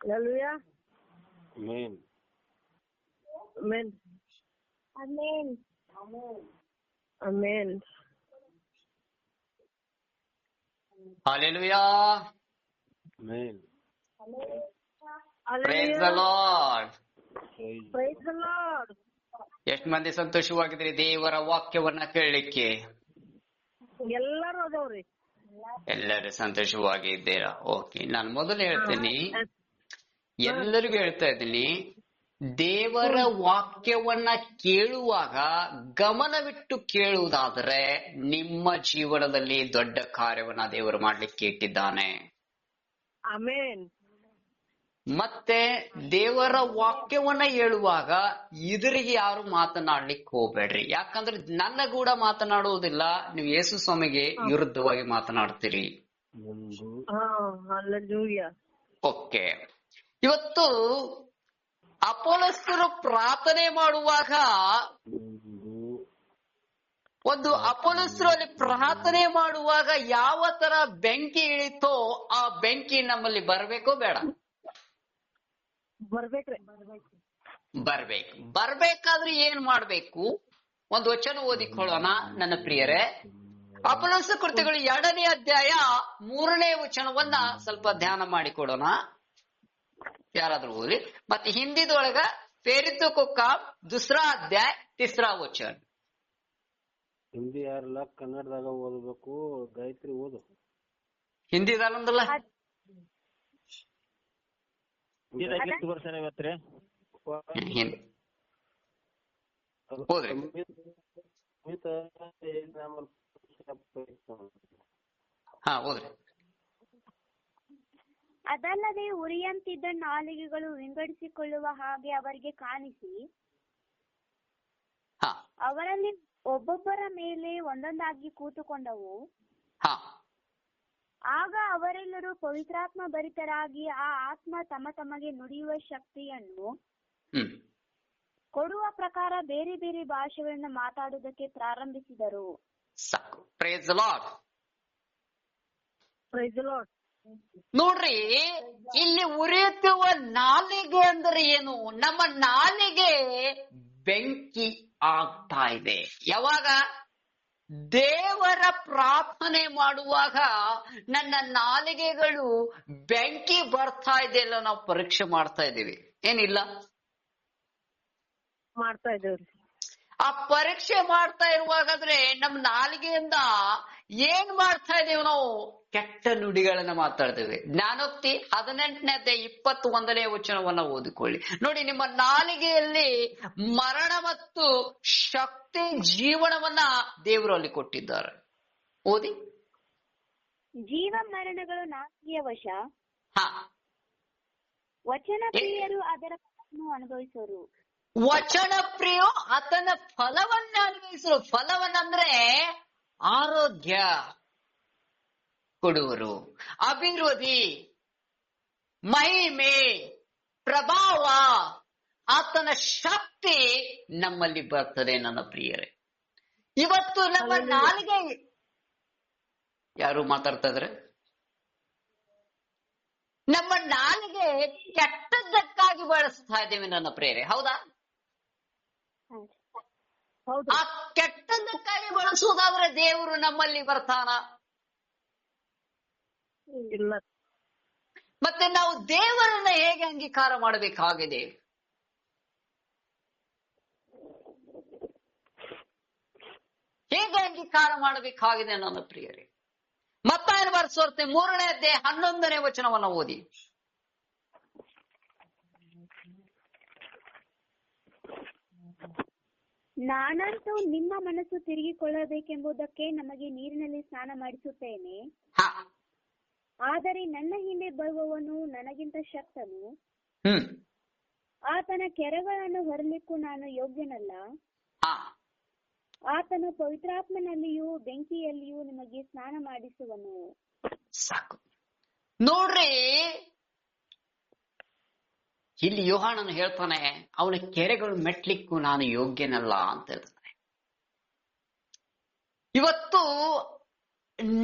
Hallelujah. Amen. Amen. Amen. Amen. Hallelujah. Amen. Praise the Hallelujah. Lord. Praise Praise the Lord. ಎಷ್ಟು ಮಂದಿ ಸಂತೋಷವಾಗಿದ್ರಿ ದೇವರ ವಾಕ್ಯವನ್ನ ಕೇಳಲಿಕ್ಕೆ? ಎಲ್ಲರೂ ಅದಾವ್ರಿ. ಎಲ್ಲರೂ ಸಂತೋಷವಾಗಿ ಇದ್ದೀರಾ? ಓಕೆ, ನಾನು ಮೊದಲು ಹೇಳ್ತೀನಿ, ಹಾ. ಎಲ್ಲರಿಗೂ ಹೇಳ್ತಾ ಇದ್ದೀನಿ, ದೇವರ ವಾಕ್ಯವನ್ನ ಕೇಳುವಾಗ ಗಮನವಿಟ್ಟು ಕೇಳುವುದಾದರೆ ನಿಮ್ಮ ಜೀವನದಲ್ಲಿ ದೊಡ್ಡ ಕಾರ್ಯವನ್ನ ದೇವರು ಮಾಡ್ಲಿಕ್ಕೆ ಇಟ್ಟಿದ್ದಾನೆ. Amen. ಮತ್ತೆ ದೇವರ ವಾಕ್ಯವನ್ನ ಹೇಳುವಾಗ ಇದರಿಗೆ ಯಾರು ಮಾತನಾಡ್ಲಿಕ್ಕೆ ಹೋಗ್ಬೇಡ್ರಿ. ಯಾಕಂದ್ರೆ ನನ್ನ ಕೂಡ ಮಾತನಾಡುವುದಿಲ್ಲ, ನೀವು ಯೇಸು ಸ್ವಾಮಿಗೆ ವಿರುದ್ಧವಾಗಿ ಮಾತನಾಡ್ತೀರಿ. ಒಂದು Hallelujah. ಓಕೆ, ಇವತ್ತು ಅಪೊಸ್ತಲರು ಪ್ರಾರ್ಥನೆ ಮಾಡುವಾಗ ಒಂದು ಅಪೊಸ್ತಲರಲ್ಲಿ ಪ್ರಾರ್ಥನೆ ಮಾಡುವಾಗ ಯಾವ ತರ ಬೆಂಕಿ ಇಳಿತೋ ಆ ಬೆಂಕಿ ನಮ್ಮಲ್ಲಿ ಬರ್ಬೇಕೋ ಬೇಡ? ಬರ್ಬೇಕ್ರಿ. ಬರ್ಬೇಕಾದ್ರೆ ಏನ್ ಮಾಡ್ಬೇಕು? ಒಂದು ವಚನ ಓದಿಕೊಳ್ಳೋಣ ನನ್ನ ಪ್ರಿಯರೇ. ಅಪೊಸ್ತಲರ ಕೃತ್ಯಗಳು 2ನೇ ಅಧ್ಯಾಯ 3ನೇ ವಚನವನ್ನ ಸ್ವಲ್ಪ ಧ್ಯಾನ ಮಾಡಿಕೊಡೋಣ. ಯಾರಾದ್ರೂ ಓದಿ. ಮತ್ತೆ ಹಿಂದಿದೊಳಗ ಫೇರಿತು ಕುಕ್ಕಾಂ 2ರಾ ಅಧ್ಯಾಯ 3ರಾ ವಚನ. ಹಿಂದಿ ಯಾರಲ್ಲ, ಕನ್ನಡದಾಗ ಓದಬೇಕು. ಗಾಯತ್ರಿ ಓದು. ಹಿಂದಿದಲ್ಲ ಎಷ್ಟು ವರ್ಷ ಇವತ್ರಿ? ಹೋದ್ರಿ. ಹಾ, ಹೋದ್ರಿ. ಅದಲ್ಲದೆ ಉರಿಯಂತಿದ್ದ ನಾಲಿಗೆಗಳು ವಿಂಗಡಿಸಿಕೊಳ್ಳುವ ಹಾಗೆ ಅವರಿಗೆ ಕಾಣಿಸಿ ಹಾ, ಅವರಲ್ಲಿ ಒಬ್ಬೊಬ್ಬರ ಮೇಲೆ ಒಂದೊಂದಾಗಿ ಕೂತುಕೊಂಡವು. ಹಾ, ಆಗ ಅವರೆಲ್ಲರೂ ಪವಿತ್ರಾತ್ಮ ಭರಿತರಾಗಿ ಆ ಆತ್ಮ ತಮ್ಮ ತಮಗೆ ನುಡಿಯುವ ಶಕ್ತಿಯನ್ನು ಕೊಡುವ ಪ್ರಕಾರ ಬೇರೆ ಬೇರೆ ಭಾಷೆಗಳನ್ನು ಮಾತಾಡುವುದಕ್ಕೆ ಪ್ರಾರಂಭಿಸಿದರು. ಸಾಕು. Praise the Lord. Praise the Lord. ನೋಡ್ರಿ, ಇಲ್ಲಿ ಉರಿಯುತ್ತಿರುವ ನಾಲಿಗೆ ಅಂದ್ರೆ ಏನು? ನಮ್ಮ ನಾಲಿಗೆ ಬೆಂಕಿ ಆಗ್ತಾ ಇದೆ. ಯಾವಾಗ? ದೇವರ ಪ್ರಾರ್ಥನೆ ಮಾಡುವಾಗ ನನ್ನ ನಾಲಿಗೆಗಳು ಬೆಂಕಿ ಬರ್ತಾ ಇದೆ ಇಲ್ಲ, ನಾವು ಪರೀಕ್ಷೆ ಮಾಡ್ತಾ ಇದ್ದೀವಿ. ಏನಿಲ್ಲ, ಮಾಡ್ತಾ ಇದ್ದೇವ್ರಿ. ಆ ಪರೀಕ್ಷೆ ಮಾಡ್ತಾ ಇರುವಾಗಾದ್ರೆ ನಮ್ಮ ನಾಲಿಗೆಯಿಂದ ಏನ್ ಮಾಡ್ತಾ ಇದ್ದೇವೆ? ನಾವು ಕೆಟ್ಟ ನುಡಿಗಳನ್ನ ಮಾತಾಡ್ತೇವೆ. ಜ್ಞಾನೋಕ್ತಿ 18ನೇ ಅಧ್ಯಾಯ 21ನೇ ವಚನವನ್ನ ಓದಿಕೊಳ್ಳಿ. ನೋಡಿ, ನಿಮ್ಮ ನಾಲಿಗೆಯಲ್ಲಿ ಮರಣ ಮತ್ತು ಶಕ್ತಿ ಜೀವನವನ್ನ ದೇವರು ಅಲ್ಲಿ ಕೊಟ್ಟಿದ್ದಾರೆ. ಓದಿ. ಜೀವ ಮರಣಗಳು ನಾಲಿಗೆಯ ವಶ, ಹಾ, ವಚನ ಪ್ರಿಯರು ಅದರ ಫಲವನ್ನು ಅನುಭವಿಸುವರು. ವಚನ ಪ್ರಿಯೋ ಆತನ ಫಲವನ್ನ ಅನುಭವಿಸರು. ಫಲವನ್ನಂದ್ರೆ ಆರೋಗ್ಯ ಕೊಡುವರು, ಅಭಿವೃದ್ಧಿ, ಮಹಿಮೆ, ಪ್ರಭಾವ, ಆತನ ಶಕ್ತಿ ನಮ್ಮಲ್ಲಿ ಬರ್ತದೆ. ನನ್ನ ಪ್ರಿಯರೇ, ಇವತ್ತು ನಮ್ಮ ನಾಲಿಗೆ ಯಾರು ಮಾತಾಡ್ತಾ ಇದ್ರೆ? ನಮ್ಮ ನಾಲಿಗೆ ಕೆಟ್ಟದ್ದಕ್ಕಾಗಿ ಬಳಸ್ತಾ ಇದ್ದೇವೆ ನನ್ನ ಪ್ರಿಯರೇ, ಹೌದಾ? ಆ ಕೆಟ್ಟದ್ದಕ್ಕಾಗಿ ಬಳಸುವುದಾದ್ರೆ ದೇವರು ನಮ್ಮಲ್ಲಿ ಬರ್ತಾನ? ಇಲ್ಲ. ಮತ್ತೆ ನಾವು ದೇವರನ್ನ ಹೇಗೆ ಅಂಗೀಕಾರ ಮಾಡಬೇಕಾಗಿದೆ? ಹೇಗೆ ಅಂಗೀಕಾರ ಮಾಡಬೇಕಾಗಿದೆ ನನ್ನ ಪ್ರಿಯರೇ? ಮತ್ತಾಯನ ಬರೆಸುವಂತೆ 3ನೇ ಅಧ್ಯಾಯ 11ನೇ ವಚನವನ್ನ ಓದಿ. ನಾನಂತೂ ನಿಮ್ಮ ಮನಸ್ಸು ತಿರುಗಿಕೊಳ್ಳಬೇಕೆಂಬುದಕ್ಕೆ ನಮಗೆ ನೀರಿನಲ್ಲಿ ಸ್ನಾನ ಮಾಡಿಸುತ್ತೇನೆ. ಆದರೆ ನನ್ನ ಹಿಂದೆ ಬರುವವನು ನನಗಿಂತ ಶಕ್ತನು, ಆತನ ಕೆರಗಳನ್ನು ಹೊರಲಿಕ್ಕೂ ನಾನು ಯೋಗ್ಯನಲ್ಲ. ಆತನು ಪವಿತ್ರಾತ್ಮನಲ್ಲಿಯೂ ಬೆಂಕಿಯಲ್ಲಿಯೂ ನಿಮಗೆ ಸ್ನಾನ ಮಾಡಿಸುವನು. ಸಾಕು. ನೋಡ್ರಿ, ಇಲ್ಲಿ ಯೋಹಾನನು ಹೇಳ್ತಾನೆ, ಅವನ ಕೆರೆಗಳು ಮೆಟ್ಲಿಕ್ಕೂ ನಾನು ಯೋಗ್ಯನಲ್ಲ ಅಂತ ಹೇಳ್ತಾನೆ. ಇವತ್ತು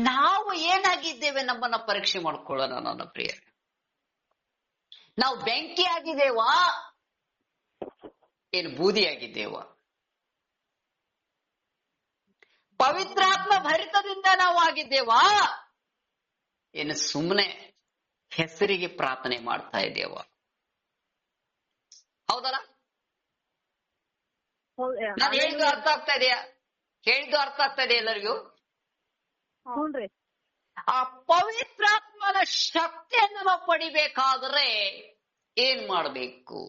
ನಾವು ಏನಾಗಿದ್ದೇವೆ ನಮ್ಮನ್ನ ಪರೀಕ್ಷೆ ಮಾಡ್ಕೊಳ್ಳೋಣ ನನ್ನ ಪ್ರಿಯರೇ. ನಾವು ಬೆಂಕಿ ಆಗಿದ್ದೇವಾ ಏನು ಬೂದಿ ಆಗಿದ್ದೇವಾ? ಪವಿತ್ರಾತ್ಮ ಭರಿತದಿಂದ ನಾವು ಆಗಿದ್ದೇವಾ ಏನು ಸುಮ್ಮನೆ ಹೆಸರಿಗೆ ಪ್ರಾರ್ಥನೆ ಮಾಡ್ತಾ ಇದ್ದೇವ? ಹೌದಲ್ಲ? ನಾನು ಹೇಳಿದ್ದು ಅರ್ಥ ಆಗ್ತಾ ಇದೆಯಾ? ಹೇಳಿದ್ದು ಅರ್ಥ ಆಗ್ತಾ ಇದೆಯಾ ಎಲ್ಲರಿಗೂ? ಹ್ಞೂನ್ರಿ. ಆ ಪವಿತ್ರಾತ್ಮನ ಶಕ್ತಿಯನ್ನು ನಾವು ಪಡಿಬೇಕಾದ್ರೆ ಏನ್ ಮಾಡ್ಬೇಕು?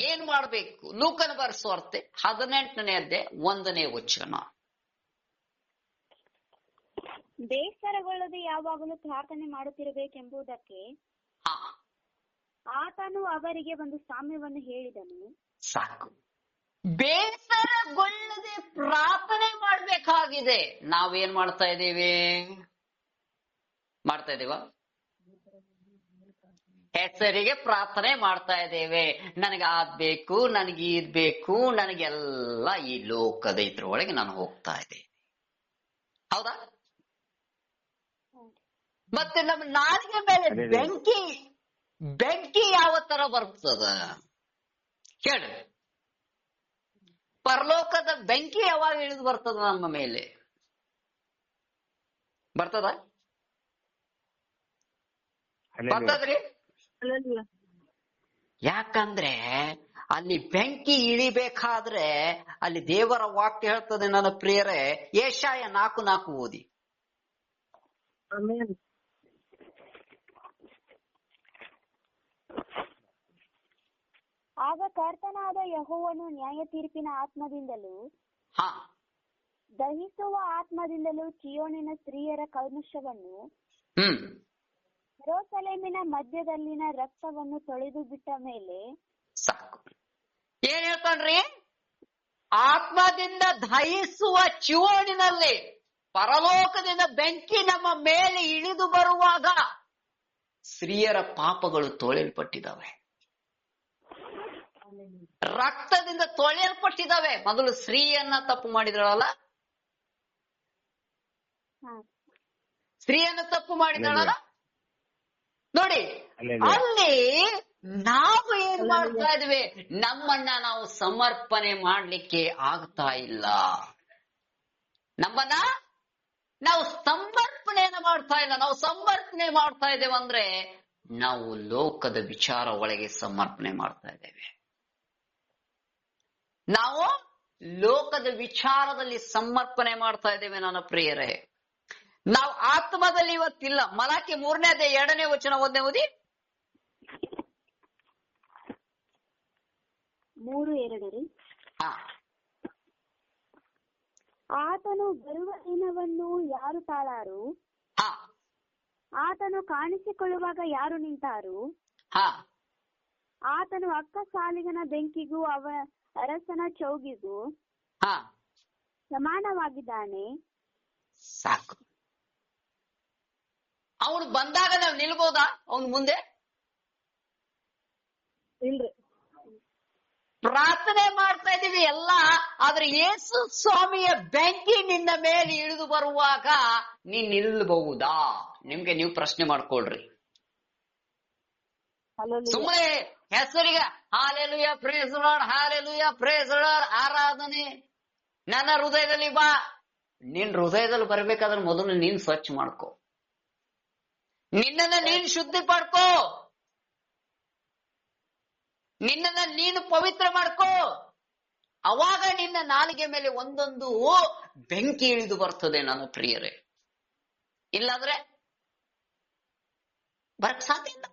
ಏನ್ ಮಾಡ್ಬೇಕು? ಲೂಕನ ಬರೆಸುವಾರ್ತೆ 18ನೇ ಅಧ್ಯಾಯ 1ನೇ ವಚನ. ಬೇಸರಗೊಳ್ಳದೆ ಯಾವಾಗಲೂ ಪ್ರಾರ್ಥನೆ ಮಾಡುತ್ತಿರಬೇಕೆಂಬುದಕ್ಕೆ ಆತನು ಅವರಿಗೆ ಒಂದು ಸಾಮ್ಯವನ್ನು ಹೇಳಿದನು. ಸಾಕು. ಬೇಸರಗೊಳ್ಳದೆ ಪ್ರಾರ್ಥನೆ ಮಾಡ್ಬೇಕಾಗಿದೆ. ನಾವೇನ್ ಮಾಡ್ತಾ ಇದ್ದೇವೆ? ಮಾಡ್ತಾ ಇದ್ದೇವ? ಹೆಸರಿಗೆ ಪ್ರಾರ್ಥನೆ ಮಾಡ್ತಾ ಇದ್ದೇವೆ. ನನಗೆ ಅದ್ ಬೇಕು, ನನಗೆ ಇದ್ ಬೇಕು, ನನಗೆಲ್ಲ ಈ ಲೋಕದ ಇದ್ರೊಳಗೆ ನಾನು ಹೋಗ್ತಾ ಇದ್ದೇನೆ. ಹೌದಾ? ಮತ್ತೆ ನಮ್ಮ ನಾಲಿಗೆ ಮೇಲೆ ಬೆಂಕಿ ಯಾವ ತರ ಬರ್ತದ ಹೇಳಿ? ಪರಲೋಕದ ಬೆಂಕಿ ಯಾವಾಗ ಇಳಿದು ಬರ್ತದ ನಮ್ಮ ಮೇಲೆ? ಬರ್ತದ? ಬರ್ತದ್ರಿ? ಯಾಕಂದ್ರೆ ಅಲ್ಲಿ ಬೆಂಕಿ ಇಳಿಬೇಕಾದ್ರೆ ಅಲ್ಲಿ ದೇವರ ವಾಕ್ಯ ಹೇಳ್ತದೆ ನನ್ನ ಪ್ರಿಯರೇ, ಯೆಶಾಯ 4:4 ಓದಿ. ಆಮೆನ್. ಆಗ ಕರ್ತನಾದ ಯೆಹೋವನು ನ್ಯಾಯ ತೀರ್ಪಿನ ಆತ್ಮದಿಂದಲೂ ದಹಿಸುವ ಆತ್ಮದಿಂದಲೂ ಚೀಯೋನಿನ ಸ್ತ್ರೀಯರ ಕಲ್ಮಶವನ್ನು ಯೆರೂಸಲೇಮಿನ ಮಧ್ಯದಲ್ಲಿನ ರಕ್ತವನ್ನು ತೊಳೆದು ಬಿಟ್ಟ ಮೇಲೆ ಸಾಕು. ಏನ್ ಹೇಳ್ತಾನ್ರಿ? ಆತ್ಮದಿಂದ ದಹಿಸುವ ಚೀಯೋನಿನಲ್ಲಿ ಪರಲೋಕದಿಂದ ಬೆಂಕಿ ನಮ್ಮ ಮೇಲೆ ಇಳಿದು ಬರುವಾಗ ಸ್ತ್ರೀಯರ ಪಾಪಗಳು ತೊಳೆಯಲ್ಪಟ್ಟಿದ್ದಾವೆ, ರಕ್ತದಿಂದ ತೊಳೆಯಲ್ಪಟ್ಟಿದ್ದಾವೆ. ಮೊದಲು ಸ್ತ್ರೀಯನ್ನ ತಪ್ಪು ಮಾಡಿದಳಲ್ಲ, ಸ್ತ್ರೀಯನ್ನ ತಪ್ಪು ಮಾಡಿದಳಲ್ಲ ನೋಡಿ. ಅಲ್ಲಿ ನಾವು ಏನ್ ಮಾಡ್ತಾ ಇದ್ವಿ? ನಮ್ಮನ್ನ ನಾವು ಸಮರ್ಪಣೆ ಮಾಡ್ಲಿಕ್ಕೆ ಆಗ್ತಾ ಇಲ್ಲ. ನಮ್ಮನ್ನ ನಾವು ಸಮರ್ಪಣೆಯನ್ನ ಮಾಡ್ತಾ ಇಲ್ಲ. ನಾವು ಸಮರ್ಪಣೆ ಮಾಡ್ತಾ ಇದ್ದೇವೆ ಅಂದ್ರೆ ನಾವು ಲೋಕದ ವಿಚಾರ ಒಳಗೆ ಸಮರ್ಪಣೆ ಮಾಡ್ತಾ ಇದ್ದೇವೆ. ನಾವು ಲೋಕದ ವಿಚಾರದಲ್ಲಿ ಸಮರ್ಪಣೆ ಮಾಡ್ತಾ ಇದ್ದೇವೆ ನನ್ನ ಪ್ರಿಯರೇ. ನಾವು ಆತ್ಮದಲ್ಲಿ ಇವತ್ತಿಲ್ಲ. ಮಲಾಕಿ 3ನೇ ಅಧ್ಯಾಯ 2ನೇ ವಚನ 1ನೇ ಓದಿ. 3:2 ಆತನು ಬರುವ ದಿನವನ್ನು ಯಾರು ತಾಳಾರು? ಆತನು ಕಾಣಿಸಿಕೊಳ್ಳುವಾಗ ಯಾರು ನಿಂತಾರು? ಆತನು ಅಕ್ಕ ಸಾಲಿಗನ ಬೆಂಕಿಗೂ ಅರಸನ ಚೌಗಿಗೂ ಸಮಾನವಾಗಿದ್ದಾನೆ. ಸಾಕು. ಅವನು ಬಂದಾಗ ನಾವು ನಿಲ್ಬೋದಾ ಅವನ ಮುಂದೆ? ಇಲ್ರಿ. ಪ್ರಾರ್ಥನೆ ಮಾಡ್ತಾ ಇದೀವಿ ಎಲ್ಲ, ಆದ್ರೆ ಯೇಸು ಸ್ವಾಮಿಯ ಬೆಂಕಿ ನಿನ್ನ ಮೇಲೆ ಇಳಿದು ಬರುವಾಗ ನೀನ್ ನಿಲ್ಬಹುದಾ? ನಿಮ್ಗೆ ನೀವು ಪ್ರಶ್ನೆ ಮಾಡ್ಕೊಳ್ರಿ. ಸುಮ್ಮನೆ ಹೆಸರಿಗೆ hallelujah praise Lord, hallelujah praise Lord ಆರಾಧನೆ ನನ್ನ ಹೃದಯದಲ್ಲಿ ಬಾ. ನಿನ್ ಹೃದಯದಲ್ಲಿ ಬರ್ಬೇಕಾದ್ರೆ ಮೊದಲು ನೀನ್ ಸ್ವಚ್ಛ ಮಾಡ್ಕೋ, ನಿನ್ನನ್ನ ನೀನ್ ಶುದ್ಧಿ ಪಡ್ಕೋ, ನಿನ್ನನ್ನ ನೀನು ಪವಿತ್ರ ಮಾಡ್ಕೋ. ಅವಾಗ ನಿನ್ನ ನಾಲಿಗೆ ಮೇಲೆ ಒಂದೊಂದು ಬೆಂಕಿ ಇಳಿದು ಬರ್ತದೆ ನನ್ನ ಪ್ರಿಯರೇ. ಇಲ್ಲಾಂದ್ರೆ ಬರಕ್ ಸಾಧ್ಯ ಇಲ್ಲ.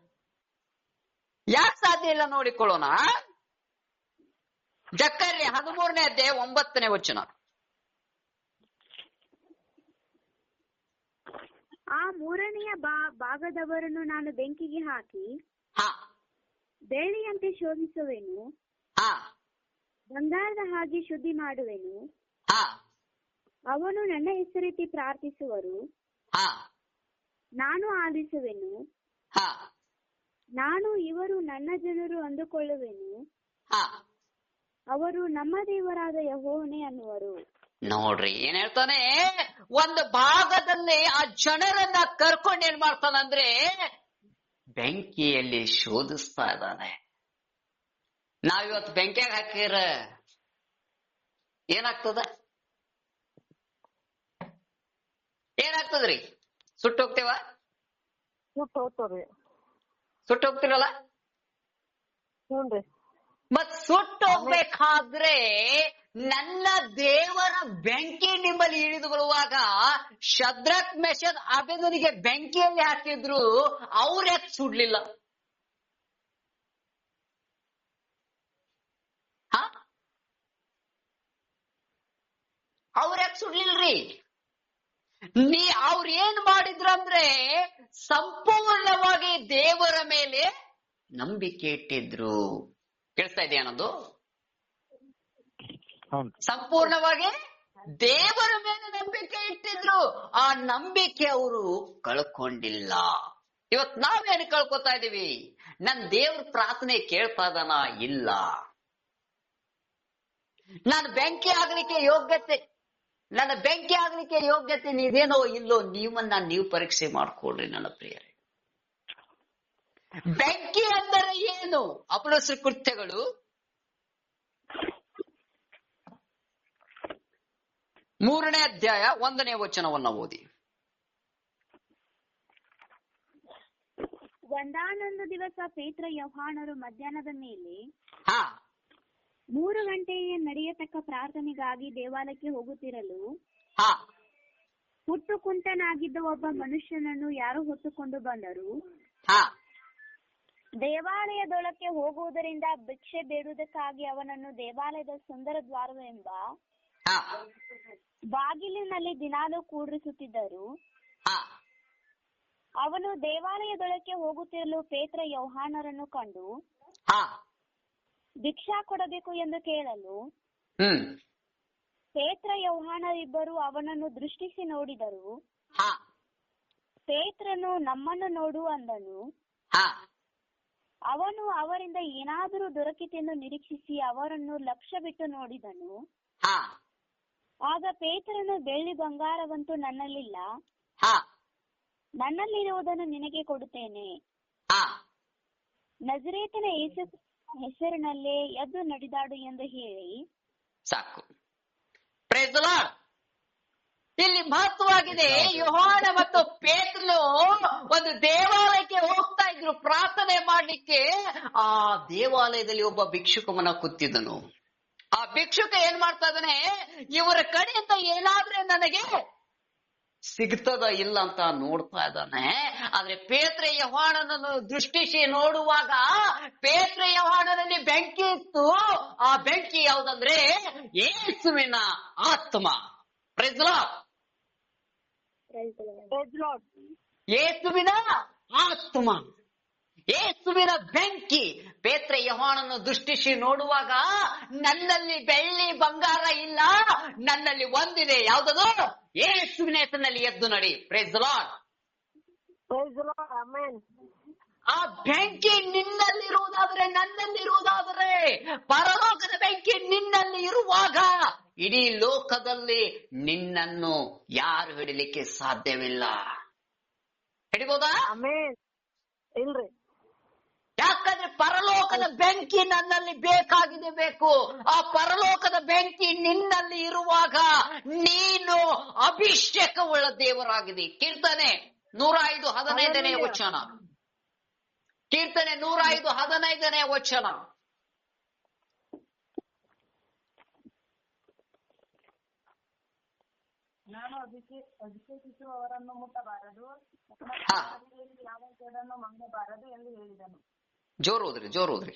ಯಾಕೆ ಸಾಧ್ಯ ಇಲ್ಲ ನೋಡಿಕೊಳ್ಳೋಣ. ಜಕರ್ಯ 13ನೇ ಅಧ್ಯಾಯ 9ನೇ ವಚನ. ಆ ಮೂರನೆಯ ಭಾಗದವರನ್ನು ನಾನು ಬೆಂಕಿಗೆ ಹಾಕಿ ಬೆಳ್ಳಿಯಂತೆ ಶೋಧಿಸುವೆನು, ಬಂಗಾರದ ಹಾಗೆ ಶುದ್ಧಿ ಮಾಡುವೆನು. ಅವನು ನನ್ನ ಹೆಸರಿಟ್ಟು ಪ್ರಾರ್ಥಿಸುವರು, ನಾನು ಆಲಿಸುವೆನು. ನಾನು ಇವರು ನನ್ನ ಜನರು ಅಂದುಕೊಳ್ಳುವೆನು, ಅವರು ನಮ್ಮ ದೇವರಾದ ಯೆಹೋವನೇ ಅನ್ನುವರು. ನೋಡ್ರಿ ಏನ್ ಹೇಳ್ತಾನೆ? ಒಂದು ಭಾಗದಲ್ಲಿ ಆ ಜನರನ್ನ ಕರ್ಕೊಂಡು ಏನ್ ಮಾಡ್ತಾನಂದ್ರೆ ಬೆಂಕಿಯಲ್ಲಿ ಶೋಧಿಸ್ತಾ ಇದ್ದಾನೆ. ನಾವಿವತ್ತು ಬೆಂಕಿಯಾಗ ಹಾಕಿರ ಏನಾಗ್ತದ? ಏನಾಗ್ತದ್ರಿ? ಸುಟ್ಟು ಹೋಗ್ತೇವ? ಸುಟ್ಟು ಹೋಗ್ತಾವ್ರಿ. ಸುಟ್ಟು ಹೋಗ್ತಿರಲ್ಲ? ಹ್ಞೂನ್ರಿ. ಮತ್ ಸುಟ್ಟು ಹೋಗ್ಬೇಕಾದ್ರೆ ನನ್ನ ದೇವರ ಬೆಂಕಿ ನಿಮ್ಮಲ್ಲಿ ಇಳಿದು ಬರುವಾಗ ಶದ್ರಕ್ ಮೆಷಕ್ ಅಬೇದನಿಗೆ ಬೆಂಕಿಯಲ್ಲಿ ಹಾಕಿದ್ರು, ಅವ್ರ್ಯಾಕ್ ಸುಡ್ಲಿಲ್ಲ? ಅವ್ರ್ಯಾಕ್ ಸುಡ್ಲಿಲ್ರಿ? ಅವ್ರ ಏನ್ ಮಾಡಿದ್ರಂದ್ರೆ ಸಂಪೂರ್ಣವಾಗಿ ದೇವರ ಮೇಲೆ ನಂಬಿಕೆ ಇಟ್ಟಿದ್ರು. ಕೇಳಿಸ್ತಾ ಇದೆಯಾ ಅನ್ನೋದು? ಸಂಪೂರ್ಣವಾಗಿ ದೇವರ ಮೇಲೆ ನಂಬಿಕೆ ಇಟ್ಟಿದ್ರು. ಆ ನಂಬಿಕೆ ಅವರು ಕಳ್ಕೊಂಡಿಲ್ಲ. ಇವತ್ ನಾವೇನು ಕಳ್ಕೊತಾ ಇದೀವಿ? ನನ್ ದೇವ್ರ ಪ್ರಾರ್ಥನೆ ಕೇಳ್ತಾ ಇದಾನ? ಇಲ್ಲ. ನಾನು ಬೆಂಕಿ ಆಗ್ಲಿಕ್ಕೆ ಯೋಗ್ಯತೆ, ನನ್ನ ಬೆಂಕಿ ಆಗ್ಲಿಕ್ಕೆ ಯೋಗ್ಯತೆ ನೀವೇನೋ ಇಲ್ಲೋ, ನೀವು ಪರೀಕ್ಷೆ ಮಾಡ್ಕೊಳ್ರಿ ನನ್ನ ಪ್ರಿಯರೇ. ಬೆಂಕಿ ಅಂದರೆ ಏನು? ಅಪೊಸ್ತಲರ ಕೃತ್ಯಗಳು 3ನೇ ಅಧ್ಯಾಯ 1ನೇ ವಚನವನ್ನ ಓದಿ. ಒಂದಾನೊಂದು ದಿವಸ ಪೇತ್ರ ಯೋಹಾನರು ಮಧ್ಯಾಹ್ನದ ಮೇಲೆ 3 ಗಂಟೆಗೆ ನಡೆಯತಕ್ಕ ಪ್ರಾರ್ಥನೆಗಾಗಿ ದೇವಾಲಯಕ್ಕೆ ಹೋಗುತ್ತಿರಲು ಹುಟ್ಟು ಕುಂಟನಾಗಿದ್ದ ಒಬ್ಬ ಮನುಷ್ಯನನ್ನು ಯಾರೋ ಹೊತ್ತುಕೊಂಡು ಬಂದರು. ದೇವಾಲಯದೊಳಕ್ಕೆ ಹೋಗುವುದರಿಂದ ಭಿಕ್ಷೆ ಬೇಡುವುದಕ್ಕಾಗಿ ಅವನನ್ನು ದೇವಾಲಯದ ಸುಂದರ ದ್ವಾರವೆಂಬ ಬಾಗಿಲಿನಲ್ಲಿ ದಿನಾಲೂ ಕೂಡಿಸುತ್ತಿದ್ದರು. ಅವನು ದೇವಾಲಯದೊಳಕ್ಕೆ ಹೋಗುತ್ತಿರಲು ಪೇತ್ರ ಯೋಹಾನರನ್ನು ಕಂಡು ಭಿಕ್ಷಾ ಕೊಡಬೇಕು ಎಂದು ಕೇಳಲು ಪೇತ್ರ ಯೋಹಾನರಿಬ್ಬರು ಅವನನ್ನು ದೃಷ್ಟಿಸಿ ನೋಡಿದರು. ಪೇತ್ರನು ನಮ್ಮನ್ನು ನೋಡು ಅಂದನು. ಅವನು ಅವರಿಂದ ಏನಾದರೂ ದೊರಕಿತೆಂದು ನಿರೀಕ್ಷಿಸಿ ಅವರನ್ನು ಲಕ್ಷ್ಯ ಬಿಟ್ಟು ನೋಡಿದನು. ಆಗ ಪೇತ್ರನು, ಬೆಳ್ಳಿ ಬಂಗಾರವಂತೂ ನನ್ನಲ್ಲಿಲ್ಲ, ನನ್ನಲ್ಲಿರುವುದನ್ನು ನಿನಗೆ ಕೊಡುತ್ತೇನೆ. ನಜರೇತಿನ ಯೇಸು ಹೆಸರಿನಲ್ಲೇ ಎದ್ದು ನಡೆದಾಡು ಎಂದು ಹೇಳಿ ಸಾಕು. Praise the Lord. ಇಲ್ಲಿ ಮಹತ್ವವಾಗಿದೆ. ಯೋಹಾನ ಮತ್ತು ಪೇತ್ರನು ಒಂದು ದೇವಾಲಯಕ್ಕೆ ಹೋಗ್ತಾ ಇದ್ರು ಪ್ರಾರ್ಥನೆ ಮಾಡ್ಲಿಕ್ಕೆ. ಆ ದೇವಾಲಯದಲ್ಲಿ ಒಬ್ಬ ಭಿಕ್ಷುಕವನ್ನ ಕೂತಿದ್ದನು. ಆ ಭಿಕ್ಷುಕ ಏನ್ ಮಾಡ್ತಾ ಇದ್ದಾನೆ? ಇವರ ಕಡೆಯಿಂದ ಏನಾದ್ರೆ ನನಗೆ ಸಿಗ್ತದ ಇಲ್ಲ ಅಂತ ನೋಡ್ತಾ ಇದ್ದಾನೆ. ಆದ್ರೆ ಪೇತ್ರ ಯೋಹಾನನನ್ನು ದೃಷ್ಟಿಸಿ ನೋಡುವಾಗ ಪೇತ್ರ ಯೋಹಾನನಲ್ಲಿ ಬೆಂಕಿ ಇತ್ತು. ಆ ಬೆಂಕಿ ಯಾವುದಂದ್ರೆ ಯೇಸುವಿನ ಆತ್ಮ. Praise the Lord. ಯೇಸುವಿನ ಆತ್ಮ, ಯೇಸುವಿನ ಬೆಂಕಿ. ಪೇತ್ರ ಯೋಹಾನನನ್ನು ದೃಷ್ಟಿಸಿ ನೋಡುವಾಗ ನನ್ನಲ್ಲಿ ಬೆಳ್ಳಿ ಬಂಗಾರ ಇಲ್ಲ, ನನ್ನಲ್ಲಿ ಒಂದಿದೆ. ಯಾವುದದು? ಯೇಸುವಿನ ಹೆಸರಿನಲ್ಲಿ ಎದ್ದು ನಡಿ. Praise the Lord. ಆ ಬೆಂಕಿ ನಿನ್ನಲ್ಲಿರುವುದಾದರೆ, ನನ್ನಲ್ಲಿರುವುದಾದರೆ, ಪರಲೋಕದ ಬೆಂಕಿ ನಿನ್ನಲ್ಲಿ ಇರುವಾಗ ಇಡೀ ಲೋಕದಲ್ಲಿ ನಿನ್ನನ್ನು ಯಾರು ಹಿಡಿಲಿಕ್ಕೆ ಸಾಧ್ಯವಿಲ್ಲ. ಹಿಡಿಬೋದಾ? ಇಲ್ರಿ. ಯಾಕಂದ್ರೆ ಪರಲೋಕದ ಬೆಂಕಿ ನನ್ನಲ್ಲಿ ಬೇಕು. ಆ ಪರಲೋಕದ ಬೆಂಕಿ ನಿನ್ನಲ್ಲಿ ಇರುವಾಗ ನೀನು ಅಭಿಷೇಕವುಳ್ಳ ದೇವರಾಗಿದೆ. ಕೀರ್ತನೆ 105 15ನೇ ವಚನ. ಕೀರ್ತನೆ 105 15ನೇ ವಚನ. ನಾನು ಅಭಿಷೇಕಿಸುವವರನ್ನು ಮುಟ್ಟಬಾರದು, ಯಾವ ಕೇಡನ್ನು ಮಾಡಬಾರದು ಎಂದು ಹೇಳಿದನು. ಜೋರು ಓದ್ರಿ.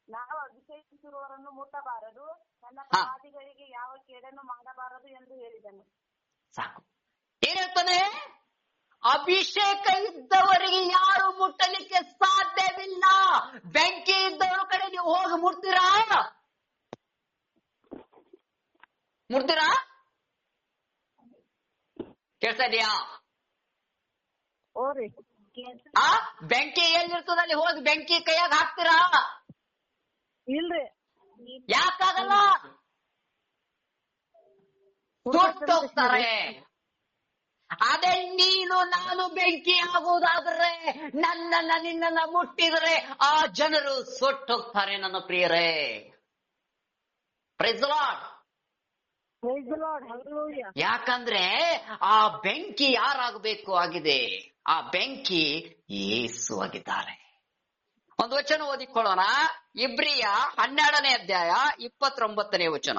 ನಾನು ಅಭಿಷೇಕಿಸುವವರನ್ನು ಮುಟ್ಟಬಾರದು, ನನ್ನ ಪ್ರವಾದಿಗಳಿಗೆ ಯಾವ ಕೇಡನ್ನು ಮಾಡಬಾರದು ಎಂದು ಹೇಳಿದನು. ಸಾಕು. ಏನ್ ಹೇಳ್ತಾನೆ? ಅಭಿಷೇಕ ಇದ್ದವರಿಗೆ ಯಾರು ಮುಟ್ಟಲಿಕ್ಕೆ ಸಾಧ್ಯವಿಲ್ಲ. ಬೆಂಕಿ ಇದ್ದವರ ಕಡೆ ನೀವು ಹೋಗಿ ಮುಟ್ತೀರಾ? ಕೇಳ್ತಾ ಇದೆಯಾ? ಆ ಬೆಂಕಿ ಎಲ್ಲಿರ್ತದ ಅಲ್ಲಿ ಹೋಗಿ ಬೆಂಕಿ ಕೈಯಾಗ ಹಾಕ್ತೀರಾ? ಇಲ್ರಿ. ಯಾಕಾಗಲ್ಲ? ಸುಟ್ಟೋಗ್ತಾರೆ. ಅದೇ ನೀನು ನಾನು ಬೆಂಕಿ ಆಗುವುದಾದ್ರೆ ನಿನ್ನನ್ನ ಮುಟ್ಟಿದರೆ ಆ ಜನರು ಸುಟ್ಟೋಗ್ತಾರೆ ನನ್ನ ಪ್ರಿಯರೇ. Praise the Lord. Praise the Lord. Hallelujah. ಯಾಕಂದ್ರೆ ಆ ಬೆಂಕಿ ಯಾರಾಗಬೇಕು ಆಗಿದೆ? ಆ ಬೆಂಕಿ ಯೇಸು ಆಗಿದ್ದಾರೆ. ಒಂದು ವಚನ ಓದಿಕೊಳ್ಳೋಣ. ಇಬ್ರಿಯ 12ನೇ ಅಧ್ಯಾಯ 29ನೇ ವಚನ.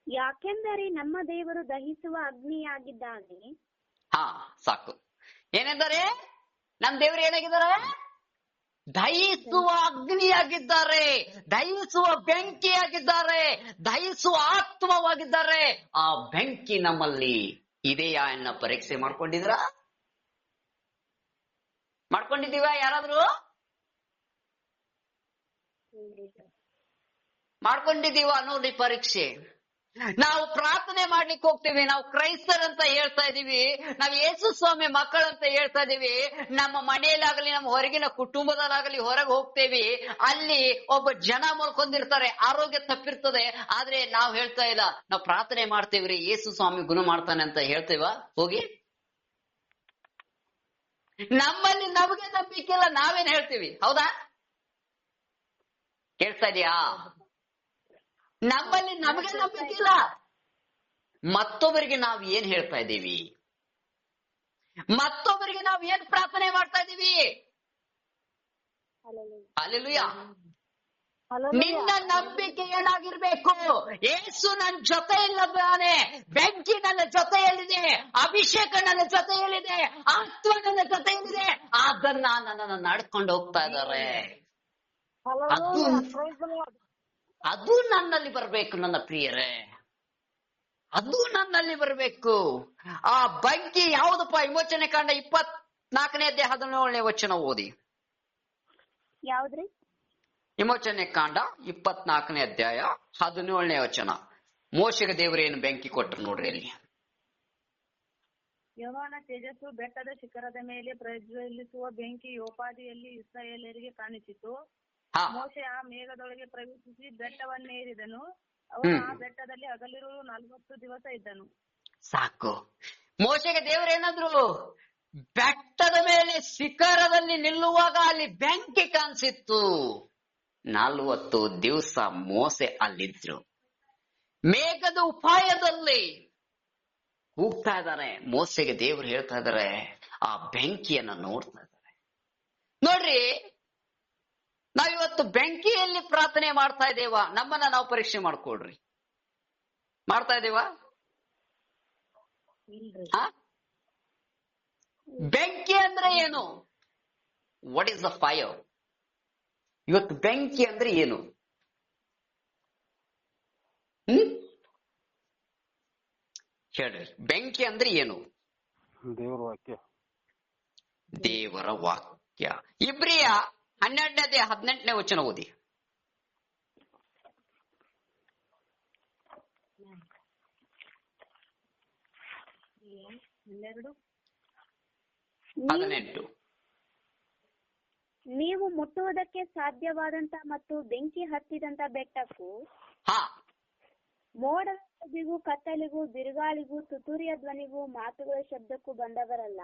ಯಾಕೆಂದರೆ ನಮ್ಮ ದೇವರು ದಹಿಸುವ ಅಗ್ನಿಯಾಗಿದ್ದಾನೆ. ಸಾಕು. ಏನೆಂದರೆ ನಮ್ಮ ದೇವರು ಏನಾಗಿದ್ದಾರೆ? ದಹಿಸುವ ಅಗ್ನಿಯಾಗಿದ್ದಾರೆ, ದಹಿಸುವ ಬೆಂಕಿಯಾಗಿದ್ದಾರೆ, ದಹಿಸುವ ಆತ್ಮವಾಗಿದ್ದಾರೆ. ಆ ಬೆಂಕಿ ನಮ್ಮಲ್ಲಿ ಇದೆಯಾ ಎನ್ನ ಪರೀಕ್ಷೆ ಮಾಡ್ಕೊಂಡಿದ್ದೀವಾ? ಯಾರಾದ್ರೂ ಮಾಡ್ಕೊಂಡಿದ್ದೀವಾ ನೋಡಿ ಪರೀಕ್ಷೆ. ನಾವು ಪ್ರಾರ್ಥನೆ ಮಾಡ್ಲಿಕ್ಕೆ ಹೋಗ್ತೀವಿ, ನಾವು ಕ್ರೈಸ್ತರಂತ ಹೇಳ್ತಾ ಇದೀವಿ, ನಾವು ಯೇಸು ಸ್ವಾಮಿ ಮಕ್ಕಳಂತ ಹೇಳ್ತಾ ಇದೀವಿ. ನಮ್ಮ ಮನೆಯಲ್ಲಾಗಲಿ ನಮ್ಮ ಹೊರಗಿನ ಕುಟುಂಬದಲ್ಲಾಗಲಿ ಹೊರಗೆ ಹೋಗ್ತೇವಿ, ಅಲ್ಲಿ ಒಬ್ಬ ಜನ ಮಲ್ಕೊಂಡಿರ್ತಾರೆ, ಆರೋಗ್ಯ ತಪ್ಪಿರ್ತದೆ. ಆದ್ರೆ ನಾವು ಹೇಳ್ತಾ ಇಲ್ಲ, ನಾವು ಪ್ರಾರ್ಥನೆ ಮಾಡ್ತೇವ್ರಿ, ಯೇಸು ಸ್ವಾಮಿ ಗುಣ ಮಾಡ್ತಾನೆ ಅಂತ ಹೇಳ್ತೇವ? ಹೋಗಿ ನಮ್ಮಲ್ಲಿ ನಮಗೆ ನಂಬಿಕೆ ಇಲ್ಲ, ನಾವೇನ್ ಹೇಳ್ತೀವಿ? ಹೌದಾ? ಕೇಳ್ತಾ ಇದೀಯಾ? ನಮ್ಮಲ್ಲಿ ನಮಗೆ ನಂಬಿಕೆ ಇಲ್ಲ, ಮತ್ತೊಬ್ಬರಿಗೆ ನಾವು ಏನ್ ಹೇಳ್ತಾ ಇದ್ದೀವಿ? ಮತ್ತೊಬ್ಬರಿಗೆ ನಾವು ಏನ್ ಪ್ರಾರ್ಥನೆ ಮಾಡ್ತಾ ಇದ್ದೀವಿ? ಹಲ್ಲೆಲೂಯಾ. ನಿನ್ನ ನಂಬಿಕೆ ಏನಾಗಿರ್ಬೇಕು? ಯೇಸು ನನ್ನ ಜೊತೆಯಲ್ಲಿದ್ದಾನೆ, ಬೆಂಕಿ ನನ್ನ ಜೊತೆಯಲ್ಲಿದೆ, ಅಭಿಷೇಕ ನನ್ನ ಜೊತೆಯಲ್ಲಿದೆ, ಆತ್ಮ ನನ್ನ ಜೊತೆಯಲ್ಲಿದೆ, ಅದನ್ನ ನನ್ನನ್ನು ನಡ್ಕೊಂಡು ಹೋಗ್ತಾ ಇದ್ದಾರೆ. ಅದು ನನ್ನಲ್ಲಿ ಬರ್ಬೇಕು ನನ್ನ ಪ್ರಿಯರೇ, ಅದು ನನ್ನಲ್ಲಿ ಬರ್ಬೇಕು. ಆ ಬೆಂಕಿ ಯಾವುದಪ್ಪ? ವಿಮೋಚನೆ ಕಾಂಡ 24ನೇ ಅಧ್ಯಾಯ 17ನೇ ವಚನ ಓದಿ. ಯಾವ್ದ್ರಿ? ವಿಮೋಚನೆ ಕಾಂಡ 24ನೇ ಅಧ್ಯಾಯ 17ನೇ ವಚನ. ಮೋಶೆಗೆ ದೇವರೇನು ಬೆಂಕಿ ಕೊಟ್ಟರು ನೋಡ್ರಿ ಅಲ್ಲಿ. ಯೆಹೋವನ ತೇಜಸ್ಸು ಬೆಟ್ಟದ ಶಿಖರದ ಮೇಲೆ ಪ್ರಜ್ವಲಿಸುವ ಬೆಂಕಿ ಯೋಪಾದಿಯಲ್ಲಿ ಇಸ್ರಾಯೇಲರಿಗೆ ಕಾಣಿಸಿತು. ಮೋಶೆ ಆ ಮೇಘದೊಳಗೆ ಪ್ರವೇಶಿಸಿ ಬೆಟ್ಟವನ್ನೇರಿದನು. ಅವನು ಆ ಬೆಟ್ಟದಲ್ಲಿ ಹಗಲಿರುಳು 40 ದಿವಸ ಇದ್ದನು. ಸಾಕು. ಮೋಶೆಗೆ ದೇವರೇನಾದ್ರು ಬೆಟ್ಟದ ಮೇಲೆ ಶಿಖರದಲ್ಲಿ ನಿಲ್ಲುವಾಗ ಅಲ್ಲಿ ಬೆಂಕಿ ಕಾಣಿಸಿತ್ತು. 40 ದಿವಸ ಮೋಸೆ ಅಲ್ಲಿದ್ರು. ಮೇಘದ ಉಪಾಯದಲ್ಲಿ ಕೂಗ್ತಾ ಇದ್ದಾರೆ. ಮೋಸೆಗೆ ದೇವರು ಹೇಳ್ತಾ ಇದ್ದಾರೆ, ಆ ಬೆಂಕಿಯನ್ನ ನೋಡ್ತಾ ಇದ್ದಾರೆ. ನೋಡ್ರಿ, ನಾವಿವತ್ತು ಬೆಂಕಿಯಲ್ಲಿ ಪ್ರಾರ್ಥನೆ ಮಾಡ್ತಾ ಇದ್ದೇವಾ? ನಮ್ಮನ್ನ ನಾವು ಪರೀಕ್ಷೆ ಮಾಡ್ಕೊಳ್ರಿ. ಮಾಡ್ತಾ ಇದ್ದೇವಾ? ಬೆಂಕಿ ಅಂದ್ರೆ ಏನು? What is the fire? ಇವತ್ತು ಬೆಂಕಿ ಅಂದ್ರೆ ಏನು? ಹೇಳ್ರಿ, ಬೆಂಕಿ ಅಂದ್ರೆ ಏನು? ದೇವರ ವಾಕ್ಯ. ದೇವರ ವಾಕ್ಯ. ಇಬ್ರಿಯ 12ನೇ ಅಧ್ಯಾಯ 18ನೇ ವಚನ ಓದಿ. ನೀವು ಮುಟ್ಟುವುದಕ್ಕೆ ಸಾಧ್ಯವಾದಂತ ಮತ್ತು ಬೆಂಕಿ ಹತ್ತಿದಂತ ಬೆಟ್ಟಕ್ಕೂ ಮೋಡದ ಸದ್ದಿಗೂ ಕತ್ತಲಿಗೂ ಬಿರುಗಾಳಿಗೂ ತುತ್ತೂರಿಯ ಧ್ವನಿಗೂ ಮಾತುಗಳ ಶಬ್ದಕ್ಕೂ ಬಂದವರಲ್ಲ,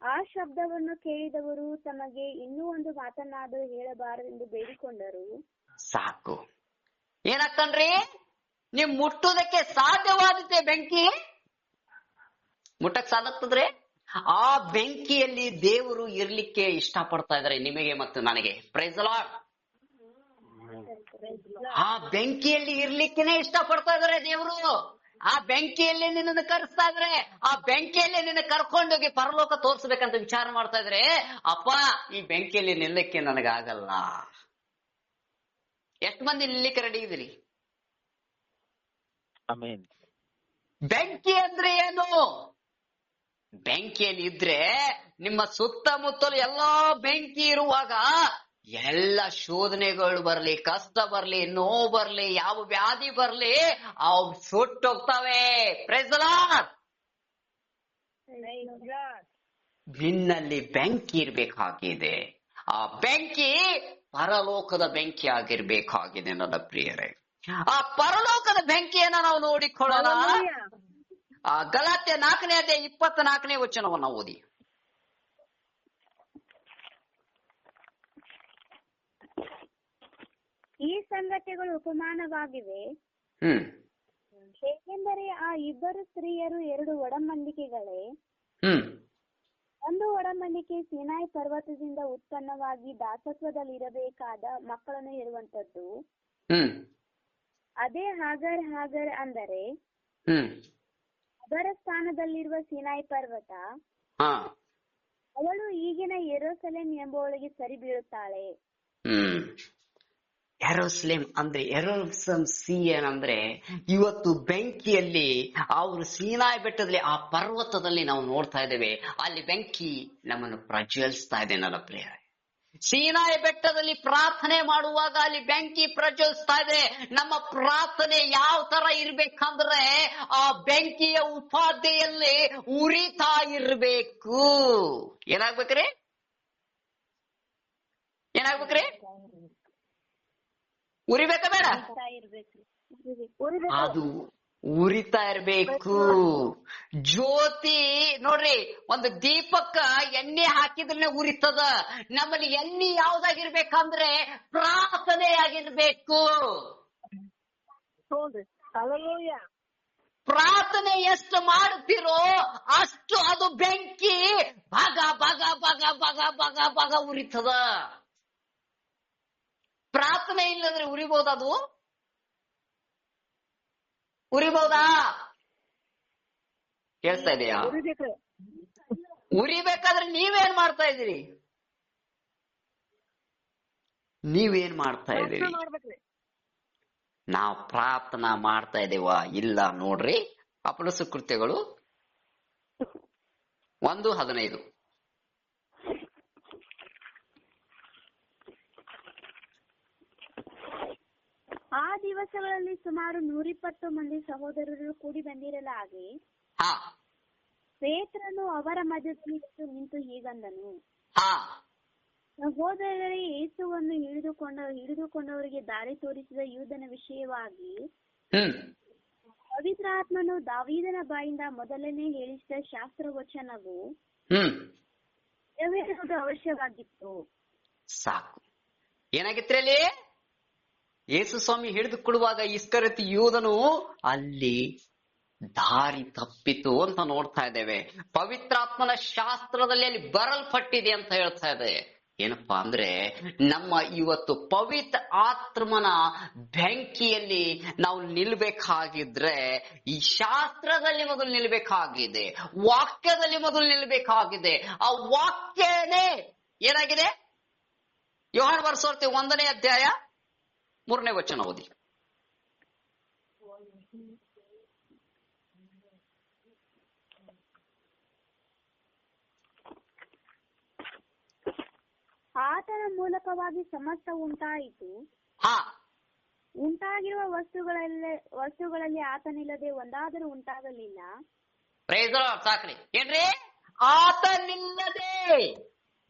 ಆ ಶಬ್ದವನ್ನು ಕೇಳಿದವರು ತಮಗೆ ಇನ್ನೂ ಒಂದು ಮಾತನ್ನಾದರೂ ಹೇಳಬಾರದೆಂದು ಬೇಡಿಕೊಂಡರು. ಸಾಕು. ಏನಾಗ್ತನ್ರಿ? ನೀವು ಮುಟ್ಟುವುದಕ್ಕೆ ಸಾಧ್ಯವಾದತೆ ಬೆಂಕಿ ಮುಟ್ಟಕ್ ಸಾಧ್ತದ್ರೆ ಆ ಬೆಂಕಿಯಲ್ಲಿ ದೇವರು ಇರ್ಲಿಕ್ಕೆ ಇಷ್ಟ ಪಡ್ತಾ ಇದ್ದಾರೆ, ನಿಮಗೆ ಮತ್ತು ನನಗೆ. Praise the Lord. ಆ ಬೆಂಕಿಯಲ್ಲಿ ಇರ್ಲಿಕ್ಕೇನೆ ಇಷ್ಟ ಪಡ್ತಾ ಇದಾರೆ ದೇವರು. ಆ ಬೆಂಕಿಯಲ್ಲಿ ನಿನ್ನನ್ನು ಕರೆಸ್ತಾ ಇದ್ರೆ, ಆ ಬೆಂಕಿಯಲ್ಲಿ ನಿನ್ನ ಕರ್ಕೊಂಡೋಗಿ ಪರಲೋಕ ತೋರ್ಸ್ಬೇಕಂತ ವಿಚಾರ ಮಾಡ್ತಾ ಇದ್ರೆ, ಅಪ್ಪ ಈ ಬೆಂಕಿಯಲ್ಲಿ ನಿಲ್ಲಕ್ಕೆ ನನಗಾಗಲ್ಲ. ಎಷ್ಟು ಮಂದಿ ನಿಲ್ಲಿಕ್ಕೆ ರೆಡಿ ಇದೀರಿ? ಆಮೆನ್. ಬೆಂಕಿ ಅಂದ್ರೆ ಏನು? ಬೆಂಕಿಯಲ್ಲಿ ಇದ್ರೆ ನಿಮ್ಮ ಸುತ್ತಮುತ್ತಲು ಎಲ್ಲಾ ಬೆಂಕಿ ಇರುವಾಗ ಎಲ್ಲ ಶೋಧನೆಗಳು ಬರ್ಲಿ, ಕಷ್ಟ ಬರ್ಲಿ, ನೋವು ಬರ್ಲಿ, ಯಾವ ವ್ಯಾಧಿ ಬರ್ಲಿ, ಅವು ಸುಟ್ಟೋಗ್ತವೆ. Price the lord. ನಿನ್ನಲ್ಲಿ ಬೆಂಕಿ ಇರ್ಬೇಕಾಗಿದೆ. ಆ ಬೆಂಕಿ ಪರಲೋಕದ ಬೆಂಕಿ ಆಗಿರ್ಬೇಕಾಗಿದೆ ನನ್ನ ಪ್ರಿಯರೇ. ಆ ಪರಲೋಕದ ಬೆಂಕಿಯನ್ನ ನಾವು ನೋಡಿಕೊಳ್ಳೋಣ. ಗಲಾತ್ಯ 4ನೇ ಅಧ್ಯಾಯ 24ನೇ ವಚನವನ್ನ ಓದಿ. ಈ ಸಂಗತಿಗಳು ಉಪಮಾನವಾಗಿವೆ. ಹೇಗೆಂದರೆ ಆ ಇಬ್ಬರು ಸ್ತ್ರೀಯರು 2 ಒಡಂಬಡಿಕೆಗಳೇ. ಒಂದು ಒಡಂಬಡಿಕೆ ಸೀನಾಯಿ ಪರ್ವತದಿಂದ ಉತ್ಪನ್ನವಾಗಿ ದಾಸತ್ವದಲ್ಲಿರಬೇಕಾದ ಮಕ್ಕಳನ್ನು ಇರುವಂತದ್ದು. ಅದೇ ಹಾಗರ್ ಅಂದರೆ ಅದರ ಸ್ಥಾನದಲ್ಲಿರುವ ಸೀನಾಯಿ ಪರ್ವತ. ಅವಳು ಈಗಿನ ಯೆರೂಸಲೇಮ್ ಎಂಬುವಳಿಗೆ ಸರಿ ಬೀಳುತ್ತಾಳೆ. ಯೆರೂಸಲೇಮ್ ಅಂದ್ರೆ ಏನಂದ್ರೆ ಇವತ್ತು ಬೆಂಕಿಯಲ್ಲಿ ಅವರು ಸೀನಾಯಿ ಬೆಟ್ಟದಲ್ಲಿ ಆ ಪರ್ವತದಲ್ಲಿ ನಾವು ನೋಡ್ತಾ ಇದ್ದೇವೆ. ಅಲ್ಲಿ ಬೆಂಕಿ ನಮ್ಮನ್ನು ಪ್ರಜ್ವಲಿಸ್ತಾ ಇದೆ ನನ್ನ ಪ್ರಿಯರೇ. ಸೀನಾಯಿ ಬೆಟ್ಟದಲ್ಲಿ ಪ್ರಾರ್ಥನೆ ಮಾಡುವಾಗ ಅಲ್ಲಿ ಬೆಂಕಿ ಪ್ರಜ್ವಲಿಸ್ತಾ ಇದೆ. ನಮ್ಮ ಪ್ರಾರ್ಥನೆ ಯಾವ ತರ ಇರ್ಬೇಕಂದ್ರೆ ಆ ಬೆಂಕಿಯ ಉಪಾಧಿಯಲ್ಲಿ ಉರಿತಾ ಇರ್ಬೇಕು. ಏನಾಗ್ಬೇಕ್ರಿ? ಉರಿಬೇಕಾ ಬೇಡ? ಅದು ಉರಿತಾ ಇರ್ಬೇಕು. ಜ್ಯೋತಿ ನೋಡ್ರಿ, ಒಂದು ದೀಪಕ್ಕ ಎಣ್ಣೆ ಹಾಕಿದ್ರೆ ಉರಿತದ. ನಮ್ಮಲ್ಲಿ ಎಣ್ಣೆ ಯಾವ್ದಾಗಿರ್ಬೇಕಂದ್ರೆ ಪ್ರಾರ್ಥನೆ ಆಗಿರ್ಬೇಕು. ಪ್ರಾರ್ಥನೆ ಎಷ್ಟು ಮಾಡುತ್ತೀರೋ ಅಷ್ಟು ಅದು ಬೆಂಕಿ ಬಗ ಬಗ ಬಗ ಬಗ ಬಗ ಬಗ ಉರಿತದ. ಪ್ರಾರ್ಥನೆ ಇಲ್ಲಂದ್ರೆ ಉರಿಬಹುದ? ಅದು ಉರಿಬಹುದಾ? ಕೇಳ್ತಾ ಇದೆಯಾ? ಉರಿಬೇಕಾದ್ರೆ ನೀವೇನ್ ಮಾಡ್ತಾ ಇದ್ದೀರಿ? ನಾವು ಪ್ರಾರ್ಥನಾ ಮಾಡ್ತಾ ಇದ್ದೇವ? ಇಲ್ಲ ನೋಡ್ರಿ. ಅಪೊಸ್ತಲರ ಕೃತ್ಯಗಳು 1:15. ಆ ದಿವಸಗಳಲ್ಲಿ ಸುಮಾರು 120 ಮಂದಿ ಸಹೋದರರು ಕೂಡಿ ಬಂದಿರಲಾಗಿ ಪೇತ್ರನು ಅವರ ಮಧ್ಯದಲ್ಲಿ ನಿಂತು ಹೀಗಂದನು, ಸಹೋದರರೇ, ಯೇಸುವನ್ನು ಹಿಡಿದುಕೊಂಡವರಿಗೆ ದಾರಿ ತೋರಿಸಿದ ಯೂದನ ವಿಷಯವಾಗಿ ಪವಿತ್ರಾತ್ಮನು ದಾವೀದನ ಬಾಯಿಂದ ಮೊದಲನೇ ಹೇಳಿಸಿದ ಶಾಸ್ತ್ರವಚನವು ನೆರವೇರುವುದು ಅವಶ್ಯವಾಗಿತ್ತು. ಸಾಕು. ಏನಾಗಿತ್ರಿ ಅಲ್ಲಿ? ಯೇಸು ಸ್ವಾಮಿ ಹಿಡಿದು ಕೊಡುವಾಗ ಇಸ್ಕರಿಯೋತ ಯೂದನು ಅಲ್ಲಿ ದಾರಿ ತಪ್ಪಿತು ಅಂತ ನೋಡ್ತಾ ಇದ್ದೇವೆ. ಪವಿತ್ರಾತ್ಮನ ಶಾಸ್ತ್ರದಲ್ಲಿ ಅಲ್ಲಿ ಬರಲ್ಪಟ್ಟಿದೆ ಅಂತ ಹೇಳ್ತಾ ಇದೆ. ಏನಪ್ಪಾ ಅಂದ್ರೆ ನಮ್ಮ ಇವತ್ತು ಪವಿತ್ರ ಆತ್ಮನ ಬೆಂಕಿಯಲ್ಲಿ ನಾವು ನಿಲ್ಬೇಕಾಗಿದ್ರೆ ಈ ಶಾಸ್ತ್ರದಲ್ಲಿ ಮೊದಲು ನಿಲ್ಬೇಕಾಗಿದೆ, ವಾಕ್ಯದಲ್ಲಿ ಮೊದಲು ನಿಲ್ಬೇಕಾಗಿದೆ. ಆ ವಾಕ್ಯನೇ ಏನಾಗಿದೆ? ಯೋಹಾನ ಬರೆಸುವಾರ್ತೆ 1ನೇ ಅಧ್ಯಾಯ 3ನೇ ವಚನ ಓದಿ. ಆತನ ಮೂಲಕವಾಗಿ ಸಮಸ್ತ ಉಂಟಾಯಿತು. ಉಂಟಾಗಿರುವ ವಸ್ತುಗಳಲ್ಲಿ ಆತನಿಲ್ಲದೆ ಒಂದಾದರೂ ಉಂಟಾಗಲಿಲ್ಲ. ಸಾಕ್ರಿ. ಏನ್ರಿ? ಆತನಿಲ್ಲದೆ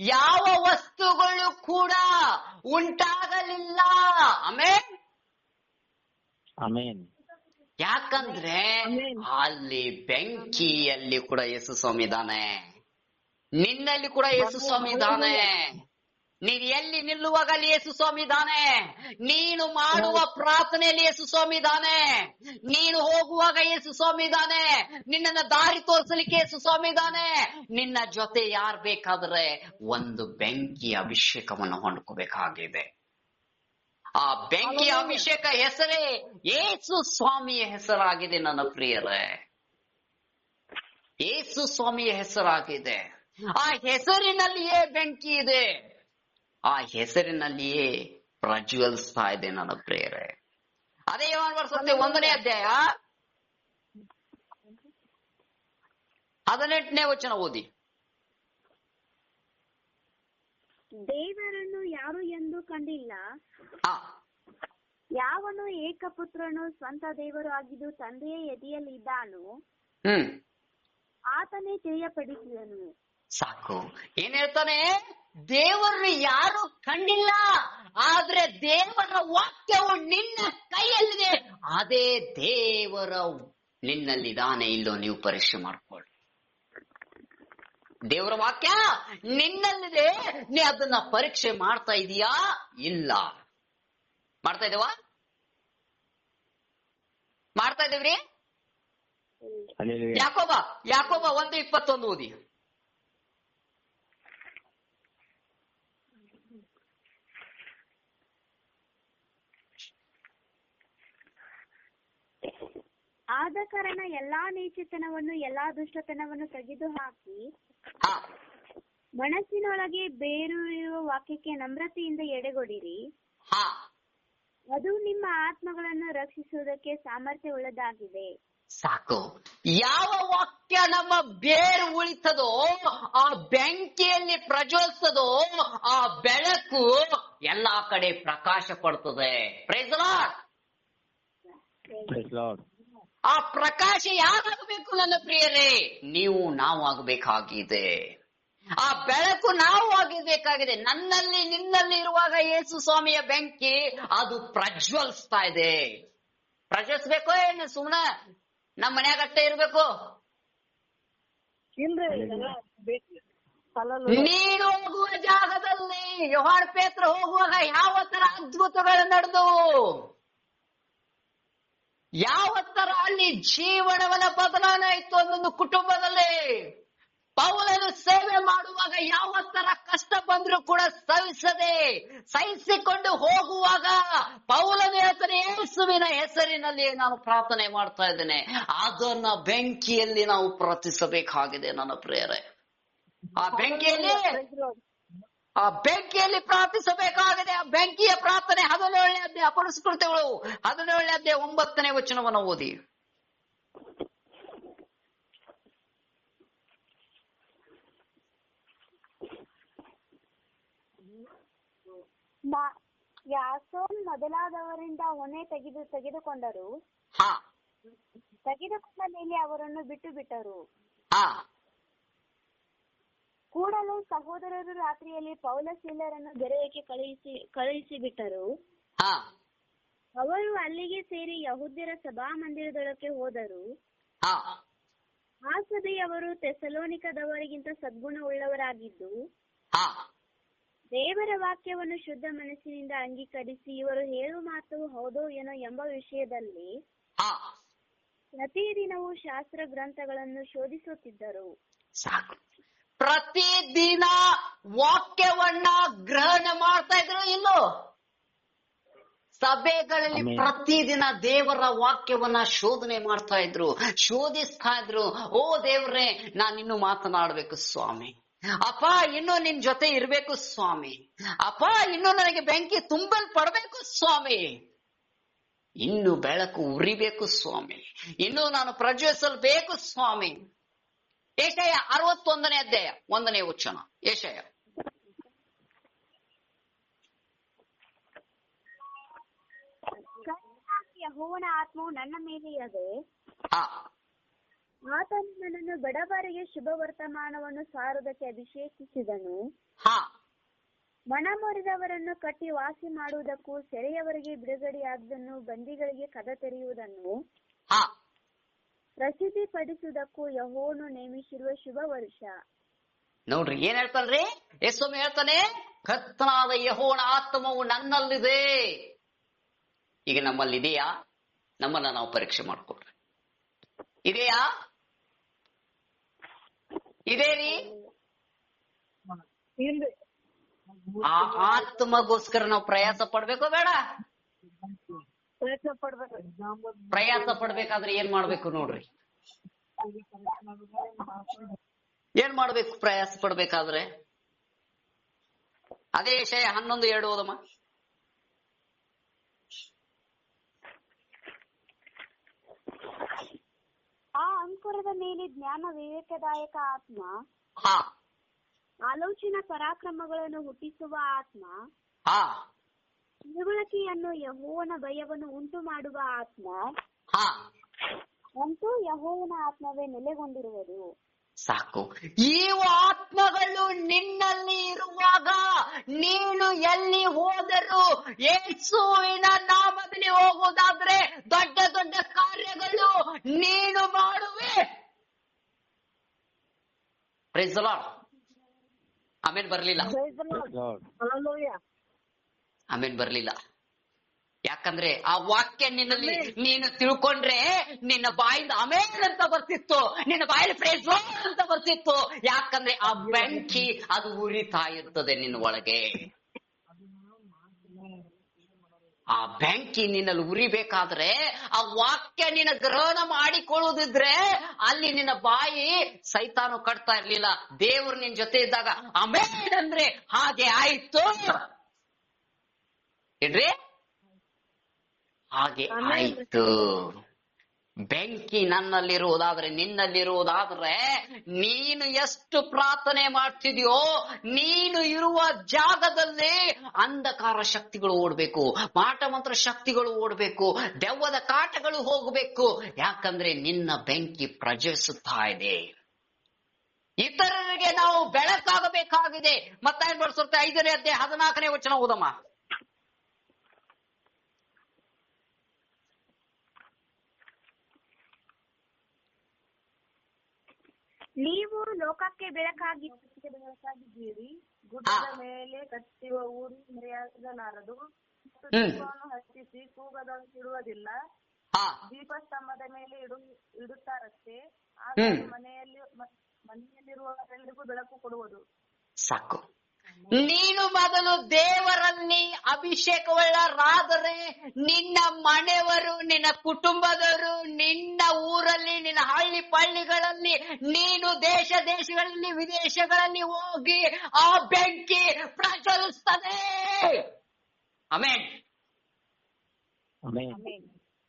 ಯಾವ ವಸ್ತುಗಳು ಕೂಡ ಉಂಟಾಗಲಿಲ್ಲ. ಆಮೆನ್. ಆಮೆನ್. ಯಾಕಂದ್ರೆ ಅಲ್ಲಿ ಬೆಂಕಿಯಲ್ಲಿ ಕೂಡ ಯೇಸು ಸ್ವಾಮಿ ಇದ್ದಾನೆ, ನಿನ್ನಲ್ಲಿ ಕೂಡ ಯೇಸು ಸ್ವಾಮಿ ಇದ್ದಾನೆ. ನೀನ್ ಎಲ್ಲಿ ನಿಲ್ಲುವಾಗ ಅಲ್ಲಿ ಯೇಸು ಸ್ವಾಮಿ ಇದ್ದಾನೆ. ನೀನು ಮಾಡುವ ಪ್ರಾರ್ಥನೆಯಲ್ಲಿ ಯೇಸು ಸ್ವಾಮಿ ಇದ್ದಾನೆ. ನೀನು ಹೋಗುವಾಗ ಯೇಸು ಸ್ವಾಮಿ ಇದ್ದಾನೆ. ನಿನ್ನನ್ನ ದಾರಿ ತೋರಿಸಲಿಕ್ಕೆ ಯೇಸು ಸ್ವಾಮಿ ಇದ್ದಾನೆ. ನಿನ್ನ ಜೊತೆ ಯಾರ್ ಬೇಕಾದ್ರೆ ಒಂದು ಬೆಂಕಿ ಅಭಿಷೇಕವನ್ನು ಹೊಂದ್ಕೋಬೇಕಾಗಿದೆ. ಆ ಬೆಂಕಿ ಅಭಿಷೇಕ ಹೆಸರೇ ಯೇಸು ಸ್ವಾಮಿಯ ಹೆಸರಾಗಿದೆ ನನ್ನ ಪ್ರಿಯರೇ. ಯೇಸು ಸ್ವಾಮಿಯ ಹೆಸರಾಗಿದೆ. ಆ ಹೆಸರಿನಲ್ಲಿಯೇ ಬೆಂಕಿ ಇದೆ. ಆ ಹೆಸರಿನಲ್ಲಿಯೇ ಪ್ರಜ್ವಲಿಸ್ತಾ ಇದೆ ನನ್ನ ಪ್ರಿಯರೇ. ಅದೇ ಯೋಹಾನ ಬರೆಸುವಾರ್ತೆ 1ನೇ ಅಧ್ಯಾಯ 18ನೇ ವಚನ ಓದಿ. ದೇವರನ್ನು ಯಾರು ಎಂದು ಕಂಡಿಲ್ಲ. ಯಾವನು ಏಕಪುತ್ರನು ಸ್ವಂತ ದೇವರು ಆಗಿದ್ದು ತಂದೆಯ ಎದೆಯಲ್ಲಿ ಇದ್ದಾನೋ ಆತನೇ ತಿಳಿಯಪಡಿಸಿದನು. ಸಾಕು. ಏನ್ ಹೇಳ್ತಾನೆ? ದೇವರನ್ನು ಯಾರು ಕಂಡಿಲ್ಲ, ಆದ್ರೆ ದೇವರ ವಾಕ್ಯವು ನಿನ್ನ ಕೈಯಲ್ಲಿದೆ. ಅದೇ ದೇವರ ನಿನ್ನಲ್ಲಿದ್ದಾನೆ ಇಲ್ಲೋ ನೀವು ಪರೀಕ್ಷೆ ಮಾಡ್ಕೊಳ್ಳಿ. ದೇವರ ವಾಕ್ಯ ನಿನ್ನಲ್ಲಿದೆ, ನೀ ಅದನ್ನ ಪರೀಕ್ಷೆ ಮಾಡ್ತಾ ಇದೀಯಾ? ಇಲ್ಲ. ಮಾಡ್ತಾ ಇದೇವಾ? ಮಾಡ್ತಾ ಇದೇವ್ರಿ? ಯಾಕೋಬ 1:21 ಓದಿ. ಆದ ಕಾರಣ ಎಲ್ಲಾ ನೀಚತನವನ್ನು ಎಲ್ಲಾ ದುಷ್ಟತನವನ್ನು ತೆಗೆದು ಹಾಕಿ ಮನಸ್ಸಿನೊಳಗೆ ಬೇರೂರಿರುವ ವಾಕ್ಯಕ್ಕೆ ನಮ್ರತೆಯಿಂದ ಎಡೆಗೊಡಿರಿ. ಅದು ನಿಮ್ಮ ಆತ್ಮಗಳನ್ನು ರಕ್ಷಿಸುವುದಕ್ಕೆ ಸಾಮರ್ಥ್ಯವುಳ್ಳದಾಗಿದೆ. ಸಾಕು. ಯಾವ ವಾಕ್ಯ ನಮ್ಮ ಬೇರು ಉಳಿತದೋ, ಆ ಬೆಂಕಿಯಲ್ಲಿ ಪ್ರಜ್ವಲಿಸ್ತದೋ, ಆ ಬೆಳಕು ಎಲ್ಲಾ ಕಡೆ ಪ್ರಕಾಶ ಪಡ್ತದೆ. Praise the Lord. ಆ ಪ್ರಕಾಶ ಯಾರಾಗಬೇಕು ನನ್ನ ಪ್ರಿಯರೇ? ನಾವು ಆಗಬೇಕಾಗಿದೆ. ಆ ಬೆಳಕು ನಾವು ಆಗಬೇಕಾಗಿದೆ. ನನ್ನಲ್ಲಿ ನಿನ್ನಲ್ಲಿ ಇರುವಾಗ ಯೇಸು ಸ್ವಾಮಿಯ ಬೆಂಕಿ ಅದು ಪ್ರಜ್ವಲಿಸ್ತಾ ಇದೆ. ಪ್ರಜ್ವಲಿಸ್ಬೇಕೋ ಏನು ಸುಮ್ಮನೆ ನಮ್ಮ ಮನ್ಯಾಗ ಅಷ್ಟೇ ಇರ್ಬೇಕು? ನೀನು ಹೋಗುವ ಜಾಗದಲ್ಲಿ ಯೋಹಾನ ಪೇತ್ರ ಹೋಗುವಾಗ ಯಾವ ತರ ಅದ್ಭುತಗಳು ನಡೆದವು, ಯಾವ ತರ ಅಲ್ಲಿ ಜೀವನವನ್ನ ಬದಲಾವಣೆ ಆಯ್ತು ಒಂದೊಂದು ಕುಟುಂಬದಲ್ಲಿ. ಪೌಲನು ಸೇವೆ ಮಾಡುವಾಗ ಯಾವ ತರ ಕಷ್ಟ ಬಂದ್ರು ಕೂಡ ಸಹಿಸಿಕೊಂಡು ಹೋಗುವಾಗ ಪೌಲನು ಹೇಳ್ತಾನೆ, ಯೇಸುವಿನ ಹೆಸರಿನಲ್ಲಿ ನಾನು ಪ್ರಾರ್ಥನೆ ಮಾಡ್ತಾ ಇದ್ದೇನೆ. ಅದನ್ನ ಬೆಂಕಿಯಲ್ಲಿ ನಾವು ಪ್ರಾರ್ಥಿಸಬೇಕಾಗಿದೆ ನನ್ನ ಪ್ರಿಯರೇ. ಆ ಬೆಂಕಿಯಲ್ಲಿ ಪ್ರಾರ್ಥಿಸಬೇಕಾಗಿದೆ. ಆ ಬೆಂಕಿಯ ಪ್ರಾರ್ಥನೆ 17ನೇ ಅಧ್ಯಾಯ ಅಪೊಸ್ತಲರು 17ನೇ ಅಧ್ಯಾಯ 9ನೇ ವಚನವನ್ನು ಓದಿ. ಯಾಸೋನ್ ಮೊದಲಾದವರಿಂದ ಹೊಣೆ ತೆಗೆದುಕೊಂಡರು. ತೆಗೆದುಕೊಂಡ ಮೇಲೆ ಅವರನ್ನು ಬಿಟ್ಟರು. ಕೂಡಲೇ ಸಹೋದರರು ರಾತ್ರಿಯಲ್ಲಿ ಪೌಲ ಸೀಲರನ್ನು ಬೆರೆಯಕ್ಕೆ ಕಳುಹಿಸಿ ಬಿಟ್ಟರು. ಅವರು ಅಲ್ಲಿಗೆ ಸೇರಿ ಯಹೂದ್ಯರ ಸಭಾ ಮಂದಿರದೊಳಕ್ಕೆ ಹೋದರು. ಆ ಸಭೆಯವರು ಥೆಸಲೋನಿಕದವರಿಗಿಂತ ಸದ್ಗುಣವುಳ್ಳವರಾಗಿದ್ದು ದೇವರ ವಾಕ್ಯವನ್ನು ಶುದ್ಧ ಮನಸ್ಸಿನಿಂದ ಅಂಗೀಕರಿಸಿ ಇವರು ಹೇಳುವ ಮಾತು ಹೌದೋ ಏನೋ ಎಂಬ ವಿಷಯದಲ್ಲಿ ಪ್ರತಿದಿನವೂ ಶಾಸ್ತ್ರ ಗ್ರಂಥಗಳನ್ನು ಶೋಧಿಸುತ್ತಿದ್ದರು. ಪ್ರತಿದಿನ ವಾಕ್ಯವನ್ನ ಗ್ರಹಣ ಮಾಡ್ತಾ ಇದ್ರು. ಇಲ್ಲೋ ಸಭೆಗಳಲ್ಲಿ ಪ್ರತಿದಿನ ದೇವರ ವಾಕ್ಯವನ್ನ ಶೋಧನೆ ಮಾಡ್ತಾ ಇದ್ರು, ಶೋಧಿಸ್ತಾ ಇದ್ರು. ಓ ದೇವ್ರೇ, ನಾನಿನ್ನು ಮಾತನಾಡ್ಬೇಕು ಸ್ವಾಮಿ. ಅಪ್ಪ, ಇನ್ನು ನಿನ್ ಜೊತೆ ಇರ್ಬೇಕು ಸ್ವಾಮಿ. ಅಪ್ಪ, ಇನ್ನು ನನಗೆ ಬೆಂಕಿ ತುಂಬಲ್ಪಡ್ಬೇಕು ಸ್ವಾಮಿ. ಇನ್ನು ಬೆಳಕು ಉರಿಬೇಕು ಸ್ವಾಮಿ. ಇನ್ನು ನಾನು ಪ್ರಜ್ವಲಿಸಲ್ಬೇಕು ಸ್ವಾಮಿ. ಯೆಶಾಯ 61ನೇ ಅಧ್ಯಾಯ 1ನೇ ವಚನ. ಯೆಶಾಯ ಯೆಹೋವನ ಆತ್ಮವು ನನ್ನ ಮೇಲೆ ಇದೆ. ಆತನು ನನ್ನನ್ನು ಬಡವರಿಗೆ ಶುಭ ವರ್ತಮಾನವನ್ನು ಸಾರುವುದಕ್ಕೆ ಅಭಿಷೇಕಿಸಿದನು. ಮನಮುರಿದವರನ್ನು ಕಟ್ಟಿ ವಾಸಿ ಮಾಡುವುದಕ್ಕೂ, ಸೆರೆಯವರಿಗೆ ಬಿಡುಗಡೆಯಾದದನ್ನು, ಬಂದಿಗಳಿಗೆ ಕದ ತೆರೆಯುವುದನ್ನು ಪ್ರಸಿದ್ಧಿ ಪಡಿಸುವುದಕ್ಕೂ ಯೆಹೋವನು ನೇಮಿಸಿರುವ ಶುಭ ವರ್ಷ. ನೋಡ್ರಿ ಏನ್ ಹೇಳ್ತಾನ್ರಿ? ಯೇಸುಸ್ವಾಮಿ ಹೇಳ್ತಾನೆ, ಕರ್ತನಾದ ಯೆಹೋವನ ಆತ್ಮವು ನನ್ನಲ್ಲಿದೆ. ಈಗ ನಮ್ಮಲ್ಲಿ ಇದೆಯಾ? ನಮ್ಮನ್ನ ನಾವು ಪರೀಕ್ಷೆ ಮಾಡ್ಕೊಳ್ರಿ. ಇದೆಯಾ? ಇದೇ ರೀ. ಆ ಆತ್ಮಗೋಸ್ಕರ ನಾವು ಪ್ರಯಾಸ ಪಡ್ಬೇಕೋ ಬೇಡ? ಪ್ರಯಾಸ ಪಡ್ಬೇಕಾದ್ರೆ ಏನ್ ಮಾಡ್ಬೇಕು ನೋಡ್ರಿ. ಏನ್ ಮಾಡ್ಬೇಕು ಪ್ರಯಾಸ ಪಡ್ಬೇಕಾದ್ರೆ? ಅದೇ ಯೆಶಾಯ 11:2 ಓದಮ್ಮ. ಆ ಅಂಕುರದ ಮೇಲೆ ಜ್ಞಾನ ವಿವೇಕದಾಯಕ ಆತ್ಮ, ಆಲೋಚನಾ ಪರಾಕ್ರಮಗಳನ್ನು ಹುಟ್ಟಿಸುವ ಆತ್ಮ, ತಿಳುವಳಿಕೆಯನ್ನು ಯೆಹೋವನ ಭಯವನ್ನು ಉಂಟು ಮಾಡುವ ಆತ್ಮ, ಅಂತೂ ಯೆಹೋವನ ಆತ್ಮವೇ ನೆಲೆಗೊಂಡಿರುವುದು. ಸಾಕು. ಈ ಆತ್ಮಗಳು ನಿನ್ನಲ್ಲಿ ಇರುವಾಗ ನೀನು ಎಲ್ಲಿ ಹೋದರೂ ಯೇಸುವಿನ ನಾಮದಲ್ಲಿ ಹೋಗುವುದಾದ್ರೆ ದೊಡ್ಡ ದೊಡ್ಡ ಕಾರ್ಯಗಳು ನೀನು ಮಾಡುವೆ. Praise the Lord. ಆಮೇಲೆ ಬರ್ಲಿಲ್ಲ, ಆಮೇಲೆ ಬರ್ಲಿಲ್ಲ. ಯಾಕಂದ್ರೆ ಆ ವಾಕ್ಯ ನಿನ್ನಲ್ಲಿ ನೀನು ತಿಳ್ಕೊಂಡ್ರೆ ನಿನ್ನ ಬಾಯಿಂದ ಆಮೇಲೆ ಅಂತ ಬರ್ತಿತ್ತು, ನಿನ್ನ ಬಾಯಲ್ಲಿ ಪ್ರೈಸ್ ದಿ ಲಾರ್ಡ್ ಅಂತ ಬರ್ತಿತ್ತು. ಯಾಕಂದ್ರೆ ಆ ಬೆಂಕಿ ಅದು ಉರಿತಾ ಇರ್ತದೆ ನಿನ್ನ ಒಳಗೆ. ಆ ಬೆಂಕಿ ನಿನ್ನಲ್ಲಿ ಉರಿಬೇಕಾದ್ರೆ ಆ ವಾಕ್ಯ ನಿನ್ನ ಗ್ರಹಣ ಮಾಡಿಕೊಳ್ಳುದಿದ್ರೆ ಅಲ್ಲಿ ನಿನ್ನ ಬಾಯಿ ಸೈತಾನು ಕಟ್ತಾ ಇರ್ಲಿಲ್ಲ. ದೇವ್ರು ನಿನ್ ಜೊತೆ ಇದ್ದಾಗ ಆಮೇಲೆ ಅಂದ್ರೆ ಹಾಗೆ ಆಯ್ತು ಏನ್ರಿ, ಹಾಗೆ ಆಯ್ತು. ಬೆಂಕಿ ನನ್ನಲ್ಲಿರುವುದಾದ್ರೆ ನಿನ್ನಲ್ಲಿರುವುದಾದ್ರೆ ನೀನು ಎಷ್ಟು ಪ್ರಾರ್ಥನೆ ಮಾಡ್ತಿದ್ಯೋ ನೀನು ಇರುವ ಜಾಗದಲ್ಲಿ ಅಂಧಕಾರ ಶಕ್ತಿಗಳು ಓಡ್ಬೇಕು, ಮಾಟ ಮಂತ್ರ ಶಕ್ತಿಗಳು ಓಡ್ಬೇಕು, ದೆವ್ವದ ಕಾಟಗಳು ಹೋಗಬೇಕು. ಯಾಕಂದ್ರೆ ನಿನ್ನ ಬೆಂಕಿ ಪ್ರಜ್ವಲಿಸುತ್ತಾ ಇದೆ. ಇತರರಿಗೆ ನಾವು ಬೆಳಕಾಗಬೇಕಾಗಿದೆ. ಮತ್ತಾಯ ಬರ್ಸುತ್ತೆ 5ನೇ ಅಧ್ಯಾಯ 14ನೇ ವಚನ ಓದಮ್ಮ. ನೀವು ಲೋಕಕ್ಕೆ ಬೆಳಕಾಗಿದ್ದೀರಿ. ಗುಡ್ಡದ ಮೇಲೆ ಕಟ್ಟುವ ಊರು ಮರೆಯಾಗಲಾರದು. ದೀಪವನ್ನು ಹಚ್ಚಿಸಿ ಕೂಗದಂತಿಡುವುದಿಲ್ಲ, ದೀಪಸ್ತಂಭದ ಮೇಲೆ ಇಡುತ್ತಾರಷ್ಟೇ. ಆಗ ಮನೆಯಲ್ಲಿರುವವರೆಲ್ಲರಿಗೂ ಬೆಳಕು ಕೊಡುವುದು. ಸಾಕು. ನೀನು ಮೊದಲು ದೇವರಲ್ಲಿ ಅಭಿಷೇಕವುಳ್ಳರಾದರೆ ನಿನ್ನ ಮನೆಯವರು, ನಿನ್ನ ಕುಟುಂಬದವರು, ನಿನ್ನ ಊರಲ್ಲಿ, ನಿನ್ನ ಹಳ್ಳಿ ಪಳ್ಳಿಗಳಲ್ಲಿ, ನೀನು ದೇಶಗಳಲ್ಲಿ ವಿದೇಶಗಳಲ್ಲಿ ಹೋಗಿ ಆ ಬೆಂಕಿ ಪ್ರಜ್ವಲಿಸ್ತದೆ. Amen,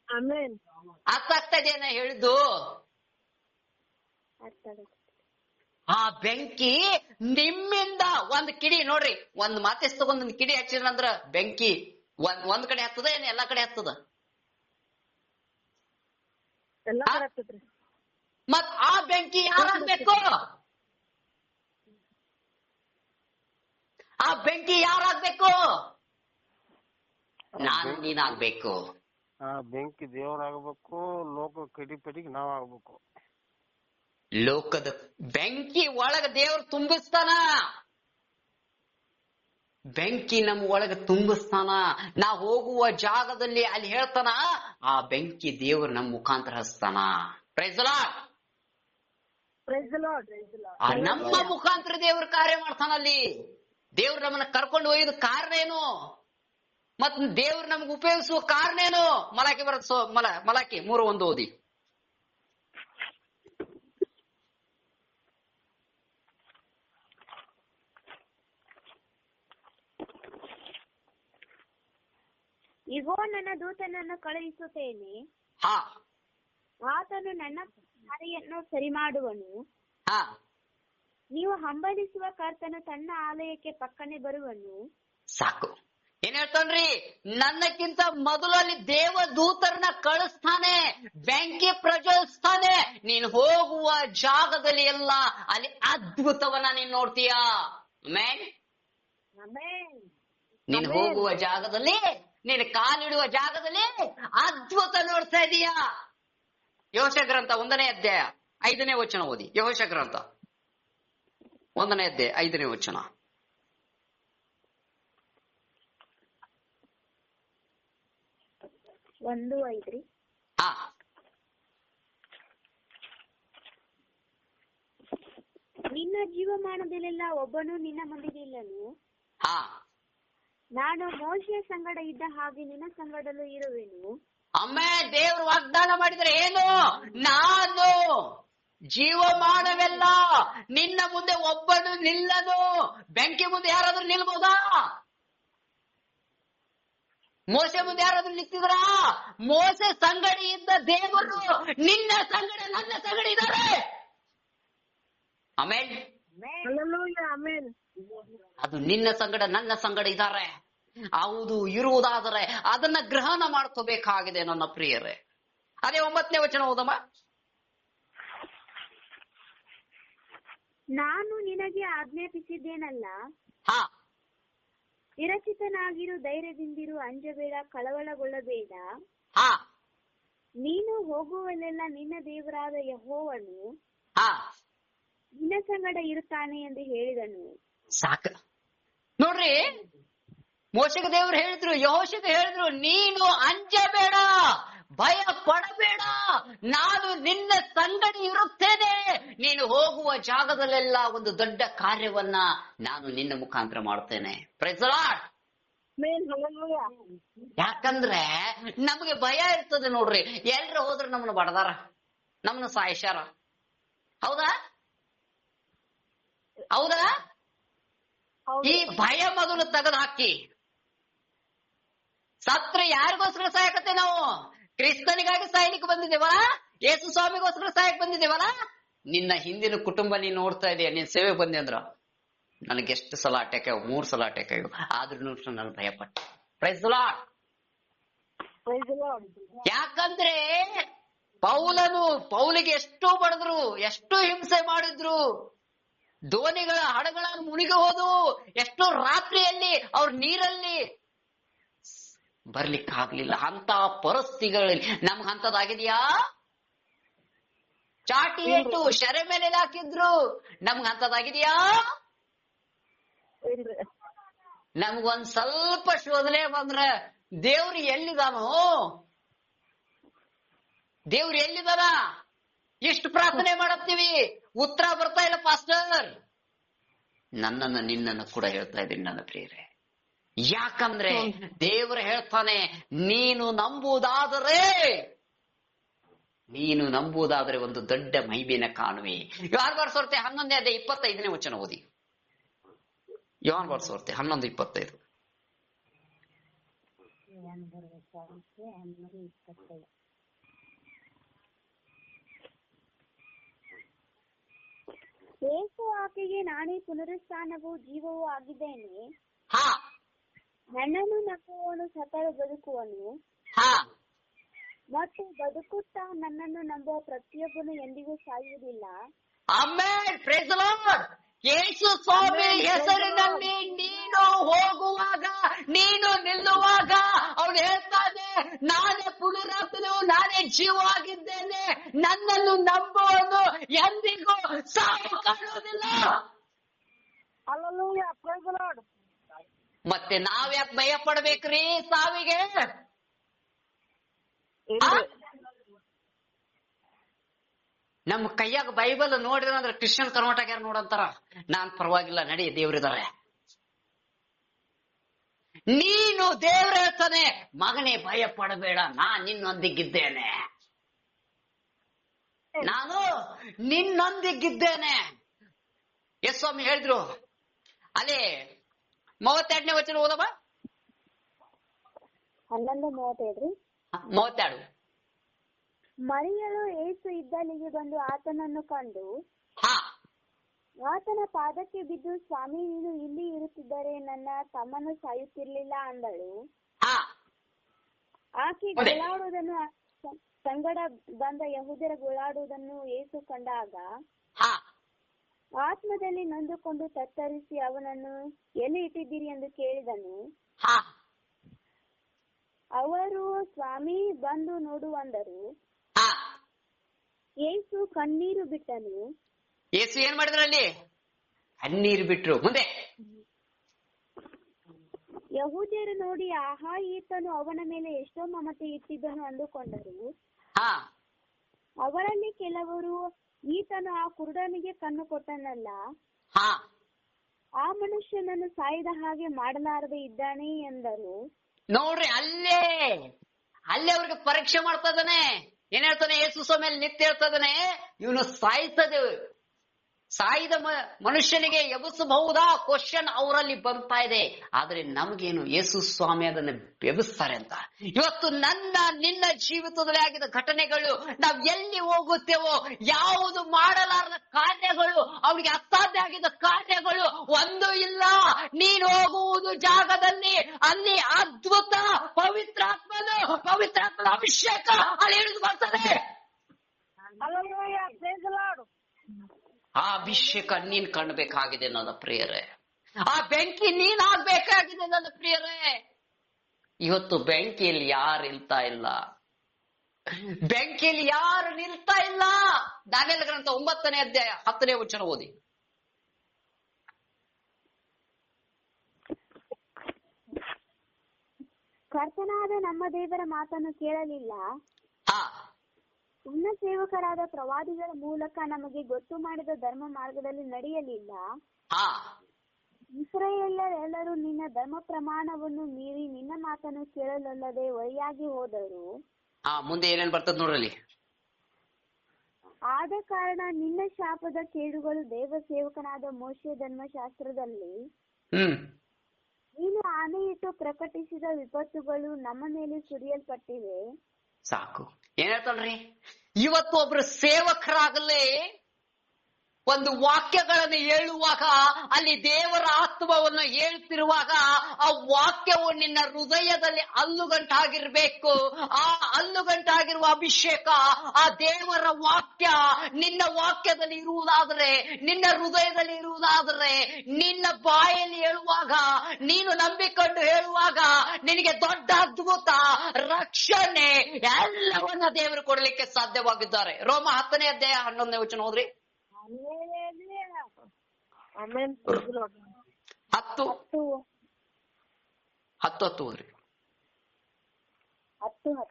amen. ಅರ್ಥ ಆಗ್ತಾ ಇದೆಯಾ ಹೇಳಿದ್ದು? ಆ ಬೆಂಕಿ ನಿಮ್ಮಿಂದ ಒಂದು ಕಿಡಿ ನೋಡ್ರಿ, ಒಂದ್ ಮಾತೆಸ್ ತಗೊಂಡ್ ಒಂದ್ ಕಿಡಿ ಹಚ್ಚಿದ್ರಂದ್ರ ಬೆಂಕಿ ಒಂದ್ ಕಡೆ ಹತ್ತದ ಏನ್ ಎಲ್ಲಾ ಕಡೆ ಹತ್ತದ? ಮತ್ ಆ ಬೆಂಕಿ ಯಾರಾಗ್ಬೇಕು? ಆ ಬೆಂಕಿ ಯಾರಾಗ್ಬೇಕು? ನಾನು ನೀನಾಗ್ಬೇಕು. ಆ ಬೆಂಕಿ ದೇವರಾಗಬೇಕು, ಲೋಕ ಕಡಿಪಡಿಗೆ ನಾವ್ ಆಗ್ಬೇಕು. ಲೋಕದ ಬೆಂಕಿ ಒಳಗ ದೇವ್ರು ತುಂಬಿಸ್ತಾನ, ಬೆಂಕಿ ನಮ್ಮ ಒಳಗ ತುಂಬಿಸ್ತಾನ. ನಾ ಹೋಗುವ ಜಾಗದಲ್ಲಿ ಅಲ್ಲಿ ಹೇಳ್ತಾನ ಆ ಬೆಂಕಿ ದೇವ್ರು ನಮ್ಮ ಮುಖಾಂತರ ಹಚ್ತಾನ. Price the lord. ನಮ್ಮ ಮುಖಾಂತರ ದೇವ್ರ ಕಾರ್ಯ ಮಾಡ್ತಾನ. ಅಲ್ಲಿ ದೇವ್ರು ನಮ್ಮನ್ನ ಕರ್ಕೊಂಡು ಒಯ್ದ ಕಾರಣ ಏನು, ಮತ್ ದೇವ್ರು ನಮ್ಗೆ ಉಪಯೋಗಿಸುವ ಕಾರಣ ಏನು? ಮಲಾಕಿ ಬರತ್ ಮಲಾಕಿ 3:1 ಓದಿ. ಇಗೋ ನನ್ನ ದೂತನನ್ನು ಕಳುಹಿಸುತ್ತೇನೆ, ಆತನು ನನ್ನ ಕಾರ್ಯವನ್ನು ಸರಿ ಮಾಡುವನು. ನೀವು ಹಂಬಲಿಸುವ ಕರ್ತನು ತನ್ನ ಆಲಯಕ್ಕೆ ಪಕ್ಕನೆ ಬರುವನು. ಸಾಕು. ಏನ್ ಹೇಳ್ತಾನ್ರಿ? ನನ್ನಕ್ಕಿಂತ ಮೊದಲು ಅಲ್ಲಿ ದೇವದೂತರನ್ನ ಕಳಿಸ್ತಾನೆ, ಬೆಂಕಿ ಪ್ರಜ್ವಲಿಸ್ತಾನೆ. ನೀನು ಹೋಗುವ ಜಾಗದಲ್ಲಿ ಎಲ್ಲ ಅಲ್ಲಿ ಅದ್ಭುತವನ್ನ ನೀನ್ ನೋಡ್ತೀಯಾ. ಆಮೆನ್. ನೀನು ಹೋಗುವ ಜಾಗದಲ್ಲಿ, ನೀನು ಕಾಲಿಡುವ ಜಾಗದಲ್ಲಿ ಅದ್ಭುತ ನೋಡ್ತಾ ಇದೀಯಾ. ಯೆಹೋಶುವ ಗ್ರಂಥ 1ನೇ ಅಧ್ಯಾಯ 5ನೇ ವಚನ ಓದಿ. ಯೆಹೋಶುವ ಗ್ರಂಥ 1ನೇ ಅಧ್ಯಾಯ 5ನೇ ವಚನ. ನಿನ್ನ ಜೀವಮಾನದಲ್ಲೆಲ್ಲ ಒಬ್ಬನು ನಿನ್ನ ಮುಂದೆ ಇಲ್ಲನು. ನಾನು ಮೋಶೆಯ ಸಂಗಡ ಇದ್ದ ಹಾಗೆ ನಿನ್ನ ಸಂಗಡಲೂ ಇರುವೆನು. ಅಮ್ಮೆ, ದೇವರು ವಾಗ್ದಾನ ಮಾಡಿದ್ರೆ ಏನು? ನಾನು ಜೀವಮಾನವೆಲ್ಲ ನಿನ್ನ ಮುಂದೆ ಒಬ್ಬನು ನಿಲ್ಲನು. ಬೆಂಕಿ ಮುಂದೆ ಯಾರಾದ್ರೂ ನಿಲ್ಬೋದಾ? ಮೋಸೆ ಮುಂದೆ ಯಾರಾದ್ರೂ ನಿಂತಿದ್ರ? ಮೋಸೆ ಸಂಗಡಿ ಇದ್ದ ದೇವರು ನಿನ್ನ ಸಂಗಡ ನನ್ನ ಸಂಗಡ ಇದ್ದಾರೆ. ಆಮೆನ್. ಅದು ನಿನ್ನ ಸಂಗಡ ನನ್ನ ಸಂಗಡ ಇದ್ದಾರೆ. ಹೌದು, ಇರುವುದಾದರೆ ಅದನ್ನ ಗ್ರಹಣ ಮಾಡ್ಕೋಬೇಕಾಗಿದೆ ನನ್ನ ಪ್ರಿಯರೇ. ಅದೇ 9ನೇ ವಚನ ಓದಮ್ಮ. ನಾನು ನಿನಗೆ ಆಜ್ಞಾಪಿಸಿದ್ದೇನಲ್ಲ, ನಿರಚಿತನಾಗಿರು, ಧೈರ್ಯದಿಂದಿರು, ಅಂಜಬೇಡ, ಕಳವಳಗೊಳ್ಳಬೇಡ. ನೀನು ಹೋಗುವಲ್ಲೆಲ್ಲ ನಿನ್ನ ದೇವರಾದ ಯೆಹೋವನು ನಿನ್ನ ಸಂಗಡ ಇರುತ್ತಾನೆ ಎಂದು ಹೇಳಿದನು. ಸಾಕ ನೋಡ್ರಿ, ಮೋಶೆಗೆ ದೇವ್ರು ಹೇಳಿದ್ರು, ಯೆಹೋಶುಗೆ ಹೇಳಿದ್ರು, ನೀನು ಅಂಜಬೇಡ, ಭಯ ಪಡಬೇಡ, ನಾನು ನಿನ್ನ ಸಂಗಡ ಇರುತ್ತೇನೆ. ನೀನು ಹೋಗುವ ಜಾಗದಲ್ಲೆಲ್ಲ ಒಂದು ದೊಡ್ಡ ಕಾರ್ಯವನ್ನ ನಾನು ನಿನ್ನ ಮುಖಾಂತರ ಮಾಡ್ತೇನೆ. Praise the Lord. ಯಾಕಂದ್ರೆ ನಮಗೆ ಭಯ ಇರ್ತದೆ ನೋಡ್ರಿ. ಎಲ್ರು ಹೋದ್ರೆ ನಮ್ಮನ್ನ ಬಡದಾರ, ನಮ್ಮನ್ನ ಸಾಯಿಸ್ಯಾರ. ಹೌದಾ ಹೌದಾ? ಈ ಭಯ ಮೊದಲು ತೆಗೆದು ಹಾಕಿ. ಸತ್ರ ಯಾರಿಗೋಸ್ಕರ ಸಾಯಕತ್ತೆ? ನಾವು ಕ್ರಿಸ್ತನಿಗಾಗಿ ಸಾಯ್ಲಿಕ್ಕೆ ಬಂದಿದ್ದೇವಲ್ಲ, ಯೇಸು ಸ್ವಾಮಿಗೋಸ್ಕರ ಸಾಯಕ್ ಬಂದಿದ್ದೇವಲ್ಲ. ನಿನ್ನ ಹಿಂದಿನ ಕುಟುಂಬ ನೀನ್ ನೋಡ್ತಾ ಇದೀಯ, ನೀನ್ ಸೇವೆ ಬಂದೆ ಅಂದ್ರ ನನಗೆ ಎಷ್ಟು ಸಲ ಅಟ್ಯಾಕ್ ಆಗ, 3 ಸಲ ಅಟ್ಯಾಕ್ ಆಗ, ಆದ್ರೂ ನಾನು ಭಯಪಟ್ಟೆ. Price the Lord. ಯಾಕಂದ್ರೆ ಪೌಲಿಗೆ ಎಷ್ಟು ಬಡದ್ರು, ಎಷ್ಟು ಹಿಂಸೆ ಮಾಡಿದ್ರು, ದೋಣಿಗಳ ಹಡಗಳನ್ನು ಮುಳುಗಿ ಹೋದು, ಎಷ್ಟೋ ರಾತ್ರಿಯಲ್ಲಿ ಅವ್ರ ನೀರಲ್ಲಿ ಬರ್ಲಿಕ್ಕಾಗ್ಲಿಲ್ಲ. ಅಂತ ಪರಿಸ್ಥಿತಿಗಳಲ್ಲಿ ನಮ್ಗೆ ಅಂತದಾಗಿದ್ಯಾ? ಚಾಟಿ ಇಟ್ಟು ಶೆರೆ ಮೇಲೆ ಹಾಕಿದ್ರು, ನಮ್ಗೆ ಅಂತದಾಗಿದ್ಯಾ? ನಮ್ಗೊಂದ್ ಸ್ವಲ್ಪ ಶೋಧನೆ ಬಂದ್ರೆ ದೇವ್ರು ಎಲ್ಲಿದಾನೋ, ದೇವ್ರು ಎಲ್ಲಿದಾನ? ಇಷ್ಟು ಪ್ರಾರ್ಥನೆ ಮಾಡತ್ತೀವಿ, ಉತ್ತರ ಬರ್ತಾ ಇಲ್ಲ ಪಾಸ್ಟರ್. ನನ್ನನ್ನು ನಿನ್ನನ್ನು ಕೂಡ ಹೇಳ್ತಾ ಇದ್ದೀನಿ ನನ್ನ ಪ್ರಿಯರೇ. ಯಾಕಂದ್ರೆ ದೇವರು ಹೇಳ್ತಾನೆ, ನೀನು ನಂಬುವುದಾದರೆ ಒಂದು ದೊಡ್ಡ ಮಹಿಮೆನ ಕಾಣುವೆ. ಯೋಹಾನ ಬರೆಸುವಾರ್ತೆ 11:25 ವಚನ ಓದಿ. ಯೋಹಾನ ಬರೆಸುವಾರ್ತೆ 11:25. ಯೇಸು ಆಕೆಗೆ, ನಾನೇ ಪುನರುತ್ಥಾನವೂ ಜೀವವೂ ಆಗಿದ್ದೇನೆ. ನನ್ನನ್ನು ನಂಬುವವನು ಸತ್ತರೂ ಬದುಕುವನು, ಮತ್ತು ಬದುಕುತ್ತಾ ನನ್ನನ್ನು ನಂಬುವ ಪ್ರತಿಯೊಬ್ಬನು ಎಂದಿಗೂ ಸಾಯುವುದಿಲ್ಲ. ಆಮೆನ್. Praise the Lord. ಯೇಸು ಸ್ವಾಮಿ ಹೆಸರಿನಲ್ಲಿ ನೀನು ಹೋಗುವಾಗ, ನೀನು ನಿಲ್ಲುವಾಗ ಅವನು ಹೇಳ್ತಾನೆ, ನಾನೇ ಪುನರುತ್ಥಾನವೂ ನಾನೇ ಜೀವವಾಗಿದ್ದೇನೆ, ನನ್ನನ್ನು ನಂಬುವನು ಎಂದಿಗೂ ಸಾವು ಕಾಣುವುದಿಲ್ಲ. ಹಲ್ಲೆಲೂಯಾ. Praise the Lord. ಮತ್ತೆ ನಾವ್ಯಾಕೆ ಭಯ ಪಡ್ಬೇಕ್ರಿ ಸಾವಿಗೆ? ನಮ್ಮ ಕೈಯಾಗ ಬೈಬಲ್ ನೋಡಿದ್ರ ಅಂದ್ರೆ ಕ್ರಿಶ್ಚಿಯನ್ ಕನ್ವರ್ಟ್ ಆಗ್ಯಾರ ನೋಡಂತಾರ. ನಾನ್ ಪರವಾಗಿಲ್ಲ, ನಡಿ, ದೇವ್ರಿದಾರೆ. ನೀನು ದೇವ್ರ ಹೇಳ್ತಾನೆ, ಮಗನೇ ಭಯ ಪಡಬೇಡ, ನಾನ್ ನಿನ್ನೊಂದಿಗಿದ್ದೇನೆ, ನಾನು ನಿನ್ನೊಂದಿಗಿದ್ದೇನೆ. ಎಸ್ ಸ್ವಾಮಿ ಹೇಳಿದ್ರು. ಅಲ್ಲೇ 32ನೇ ವಚನ ಓದಮ್ಮ. 11:32. 32. ಮರಿಯಳು ಯೇಸು ಇದ್ದಲ್ಲಿಗೆ ಬಂದು ಆತನನ್ನು ಕಂಡು ಆತನ ಪಾದಕ್ಕೆ ಬಿದ್ದು, ಸ್ವಾಮಿ, ನೀನು ಇಲ್ಲಿ ಇರುತ್ತಿದ್ದರೆ ನನ್ನ ತಮ್ಮನು ಸಾಯುತ್ತಿರ್ಲಿಲ್ಲ ಅಂದಳು. ಆಕೆ ಗೋಳಾಡುವುದನ್ನು, ಸಂಗಡ ಬಂದ ಯಹೂದ್ಯರ ಗೋಳಾಡುವುದನ್ನು ಯೇಸು ಕಂಡಾಗ ಆತ್ಮದಲ್ಲಿ ನೊಂದುಕೊಂಡು ತತ್ತರಿಸಿ ಅವನನ್ನು ಎಲ್ಲಿ ಇಟ್ಟಿದ್ದೀರಿ ಎಂದು ಕೇಳಿದನು. ಅವರು, ಸ್ವಾಮಿ, ಬಂದು ನೋಡುವಂದರು. ಯೇಸು ಕಣ್ಣೀರು ಬಿಟ್ಟನು. ಯೇಸು ಏನ್ ಮಾಡಿದ್ರಲ್ಲಿ? ಕಣ್ಣೀರು ಬಿಟ್ರು. ಮುಂದೆ ಯಹೂದ್ಯರು ನೋಡಿ, ಆಹಾ, ಈತನು ಅವನ ಮೇಲೆ ಎಷ್ಟೋ ಮಮತೆ ಇಟ್ಟಿದ್ದನು ಅಂದುಕೊಂಡರು. ಅವರಲ್ಲಿ ಕೆಲವರು, ಈತನು ಆ ಕುರುಡನಿಗೆ ಕಣ್ಣು ಕೊಟ್ಟನಲ್ಲ, ಆ ಮನುಷ್ಯನನ್ನು ಸಾಯದ ಹಾಗೆ ಮಾಡಲಾರದೆ ಇದ್ದಾನೆ ಎಂದರು. ನೋಡ್ರಿ, ಅಲ್ಲೇ ಅವ್ರಿಗೆ ಪರೀಕ್ಷೆ ಮಾಡ್ತಾ ಇದ್ದಾನೆ. ಏನ್ ಹೇಳ್ತಾನೆ? ಯೇಸು ಸ್ವಾಮಿಯಲ್ಲಿ ನಿತ್ಯ ಹೇಳ್ತಾ ಇದ್ದಾನೆ, ಇವನು ಸಾಯಿದ ಮನುಷ್ಯನಿಗೆ ಎಬ್ಬಿಸಬಹುದಾ ಕ್ವಶನ್ ಅವರಲ್ಲಿ ಬರ್ತಾ ಇದೆ. ಆದ್ರೆ ನಮಗೇನು, ಯೇಸು ಸ್ವಾಮಿ ಅದನ್ನ ಎಬ್ಬಿಸ್ತಾರೆ ಅಂತ. ಇವತ್ತು ನಿನ್ನ ಜೀವಿತದಲ್ಲಿ ಆಗಿದ ಘಟನೆಗಳು, ನಾವ್ ಎಲ್ಲಿ ಹೋಗುತ್ತೇವೋ, ಯಾವುದು ಮಾಡಲಾರದ ಕಾರ್ಯಗಳು, ಅವ್ರಿಗೆ ಅಸಾಧ್ಯ ಆಗಿದ್ದ ಕಾರ್ಯಗಳು ಒಂದು ಇಲ್ಲ. ನೀನು ಹೋಗುವುದು ಜಾಗದಲ್ಲಿ ಅಲ್ಲಿ ಅದ್ಭುತ ಪವಿತ್ರಾತ್ಮನ ಅಭಿಷೇಕ ಅಲ್ಲಿ ಇಳಿದು ಬರ್ತದೆ. ಆ ಅಭಿಷೇಕ ನೀನ್ ಕಾಣ್ಬೇಕಾಗಿದೆ ನನ್ನ ಪ್ರಿಯರೇ. ಆ ಬೆಂಕಿ ನೀನ್ ಆಗ್ಬೇಕಾಗಿದೆ ನನ್ನ ಪ್ರಿಯರೇ. ಇವತ್ತು ಬೆಂಕಿಯಲ್ಲಿ ಯಾರು ನಿಲ್ತಾ ಇಲ್ಲ, ಬೆಂಕಿಯಲ್ಲಿ ಯಾರು ನಿಲ್ತಾ ಇಲ್ಲ. ದಾನಿಯೇಲ ಗ್ರಂಥ 9ನೇ ಅಧ್ಯಾಯ 10ನೇ ವಚನ ಓದಿ. ಕರ್ತನಾದ ನಮ್ಮ ದೇವರ ಮಾತನ್ನು ಕೇಳಲಿಲ್ಲ, ನನ್ನ ಸೇವಕರಾದ ಪ್ರವಾದಿಗಳ ಮೂಲಕ ನಮಗೆ ಗೊತ್ತು ಮಾಡಿದ ಧರ್ಮ ಮಾರ್ಗದಲ್ಲಿ ನಡೆಯಲಿಲ್ಲ. ಇಸ್ರಾಯೇಲ್ಯರೆಲ್ಲರೂ ನಿನ್ನ ಧರ್ಮ ಪ್ರಮಾಣವನ್ನು ಮೀರಿ ನಿನ್ನ ಮಾತನ್ನು ಕೇಳಲೊಲ್ಲದೆ ಒಯ್ಯಾಗಿ ಹೋದರು. ಮುಂದೆ ಏನೇನ್ ಬರ್ತದ ನೋಡ್ರಲ್ಲಿ. ಆದ ಕಾರಣ ನಿನ್ನ ಶಾಪದ ಕೇಡುಗಳು ದೇವ ಸೇವಕನಾದ ಮೋಶೆ ಧರ್ಮಶಾಸ್ತ್ರದಲ್ಲಿ ನೀನು ಆಣೆಯಿಟ್ಟು ಪ್ರಕಟಿಸಿದ ವಿಪತ್ತುಗಳು ನಮ್ಮ ಮೇಲೆ ಸುರಿಯಲ್ಪಟ್ಟಿವೆ. ಸಾಕು. ಏನ್ ಹೇಳ್ತಾಳ್ರಿ, ಇವತ್ತು ಒಬ್ರು ಸೇವಕರಾಗಲೇ ಒಂದು ವಾಕ್ಯಗಳನ್ನು ಹೇಳುವಾಗ ಅಲ್ಲಿ ದೇವರ ಆತ್ಮವನ್ನು ಹೇಳ್ತಿರುವಾಗ ಆ ವಾಕ್ಯವು ನಿನ್ನ ಹೃದಯದಲ್ಲಿ ಹಲ್ಲುಗಂಟಾಗಿರ್ಬೇಕು. ಆ ಹಲ್ಲುಗಂಟಾಗಿರುವ ಅಭಿಷೇಕ, ಆ ದೇವರ ವಾಕ್ಯ ನಿನ್ನ ವಾಕ್ಯದಲ್ಲಿ ಇರುವುದಾದರೆ, ನಿನ್ನ ಹೃದಯದಲ್ಲಿ ಇರುವುದಾದರೆ, ನಿನ್ನ ಬಾಯಲ್ಲಿ ಹೇಳುವಾಗ, ನೀನು ನಂಬಿಕೊಂಡು ಹೇಳುವಾಗ ನಿನಗೆ ದೊಡ್ಡ ಅದ್ಭುತ, ರಕ್ಷಣೆ ಎಲ್ಲವನ್ನ ದೇವರು ಕೊಡಲಿಕ್ಕೆ ಸಾಧ್ಯವಾಗಿದ್ದಾರೆ. ರೋಮ 10ನೇ ಅಧ್ಯಾಯ 11ನೇ ವಚನ ಹೋದ್ರಿ. 10 ಹೋದ್ರಿ.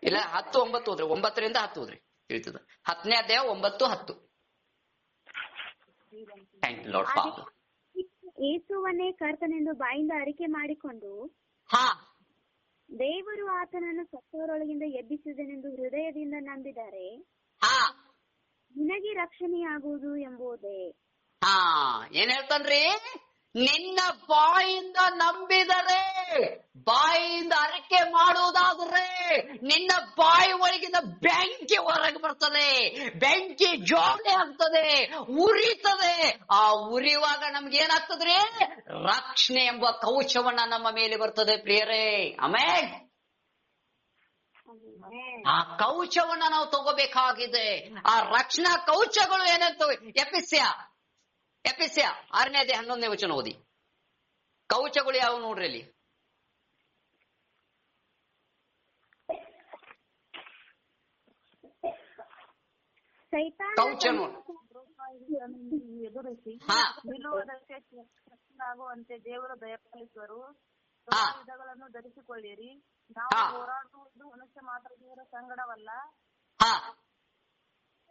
ಇಲ್ಲ 10, 9 ಹೋದ್ರಿ. 9ರಿಂದ 10 ಹೋದ್ರಿ. ಹೇಳ್ತದ 10ನೇ ಅಧ್ಯಾಯ 9, 10. ಯೇಸುವನ್ನೇ ಕರ್ತನೆಂದು ಬಾಯಿಂದ ಅರಿಕೆ ಮಾಡಿಕೊಂಡು ದೇವರು ಆತನನ್ನು ಸತ್ತವರೊಳಗಿಂದ ಎಬ್ಬಿಸಿದನೆಂದು ಹೃದಯದಿಂದ ನಂಬಿದರೆ ನಿನಗೆ ರಕ್ಷಣೆಯಾಗುವುದು ಎಂಬುದೇ. ಏನ್ ಹೇಳ್ತಾನ್ರಿ, ನಿನ್ನ ಬಾಯಿಂದ ನಂಬಿದರೆ, ಬಾಯಿಂದ ಅರಕೆ ಮಾಡುವುದಾದ್ರೆ ನಿನ್ನ ಬಾಯಿ ಒಳಗಿನ ಬೆಂಕಿ ಹೊರಗೆ ಬರ್ತದೆ, ಬೆಂಕಿ ಜ್ವಾಲೆ ಆಗ್ತದೆ, ಉರಿತದೆ. ಆ ಉರಿಯುವಾಗ ನಮ್ಗೆ ಏನಾಗ್ತದ್ರಿ, ರಕ್ಷಣೆ ಎಂಬ ಕವಚವನ್ನ ನಮ್ಮ ಮೇಲೆ ಬರ್ತದೆ ಪ್ರಿಯರೇ. ಆಮೇಲೆ ಆ ಕವಚವನ್ನ ನಾವು ತಗೋಬೇಕಾಗಿದೆ. ಆ ರಕ್ಷಣಾ ಕವಚಗಳು ಏನಂತವೆ? ಎಫೆಸ್ಯ 6ನೇ ಅಧ್ಯಾಯ 11ನೇ ವಚನ ಓದಿ. ಕವಚಗಳು ಯಾವ ನೋಡ್ರಿ ಅಲ್ಲಿ. ಕವಚ ಎದುರಿಸಿ ನಿಲ್ಲುವುದಕ್ಕೆ ಶಕ್ತರಾಗುವಂತೆ ದೇವರು ದಯಪಾಲಿಸುವರು. ಆಯುಧಗಳನ್ನು ಧರಿಸಿಕೊಳ್ಳಿರಿ. ನಾವು ಹೋರಾಡುವುದು ಮನುಷ್ಯ ಮಾತ್ರ ದೇವರ ಸಂಗಡವಲ್ಲ,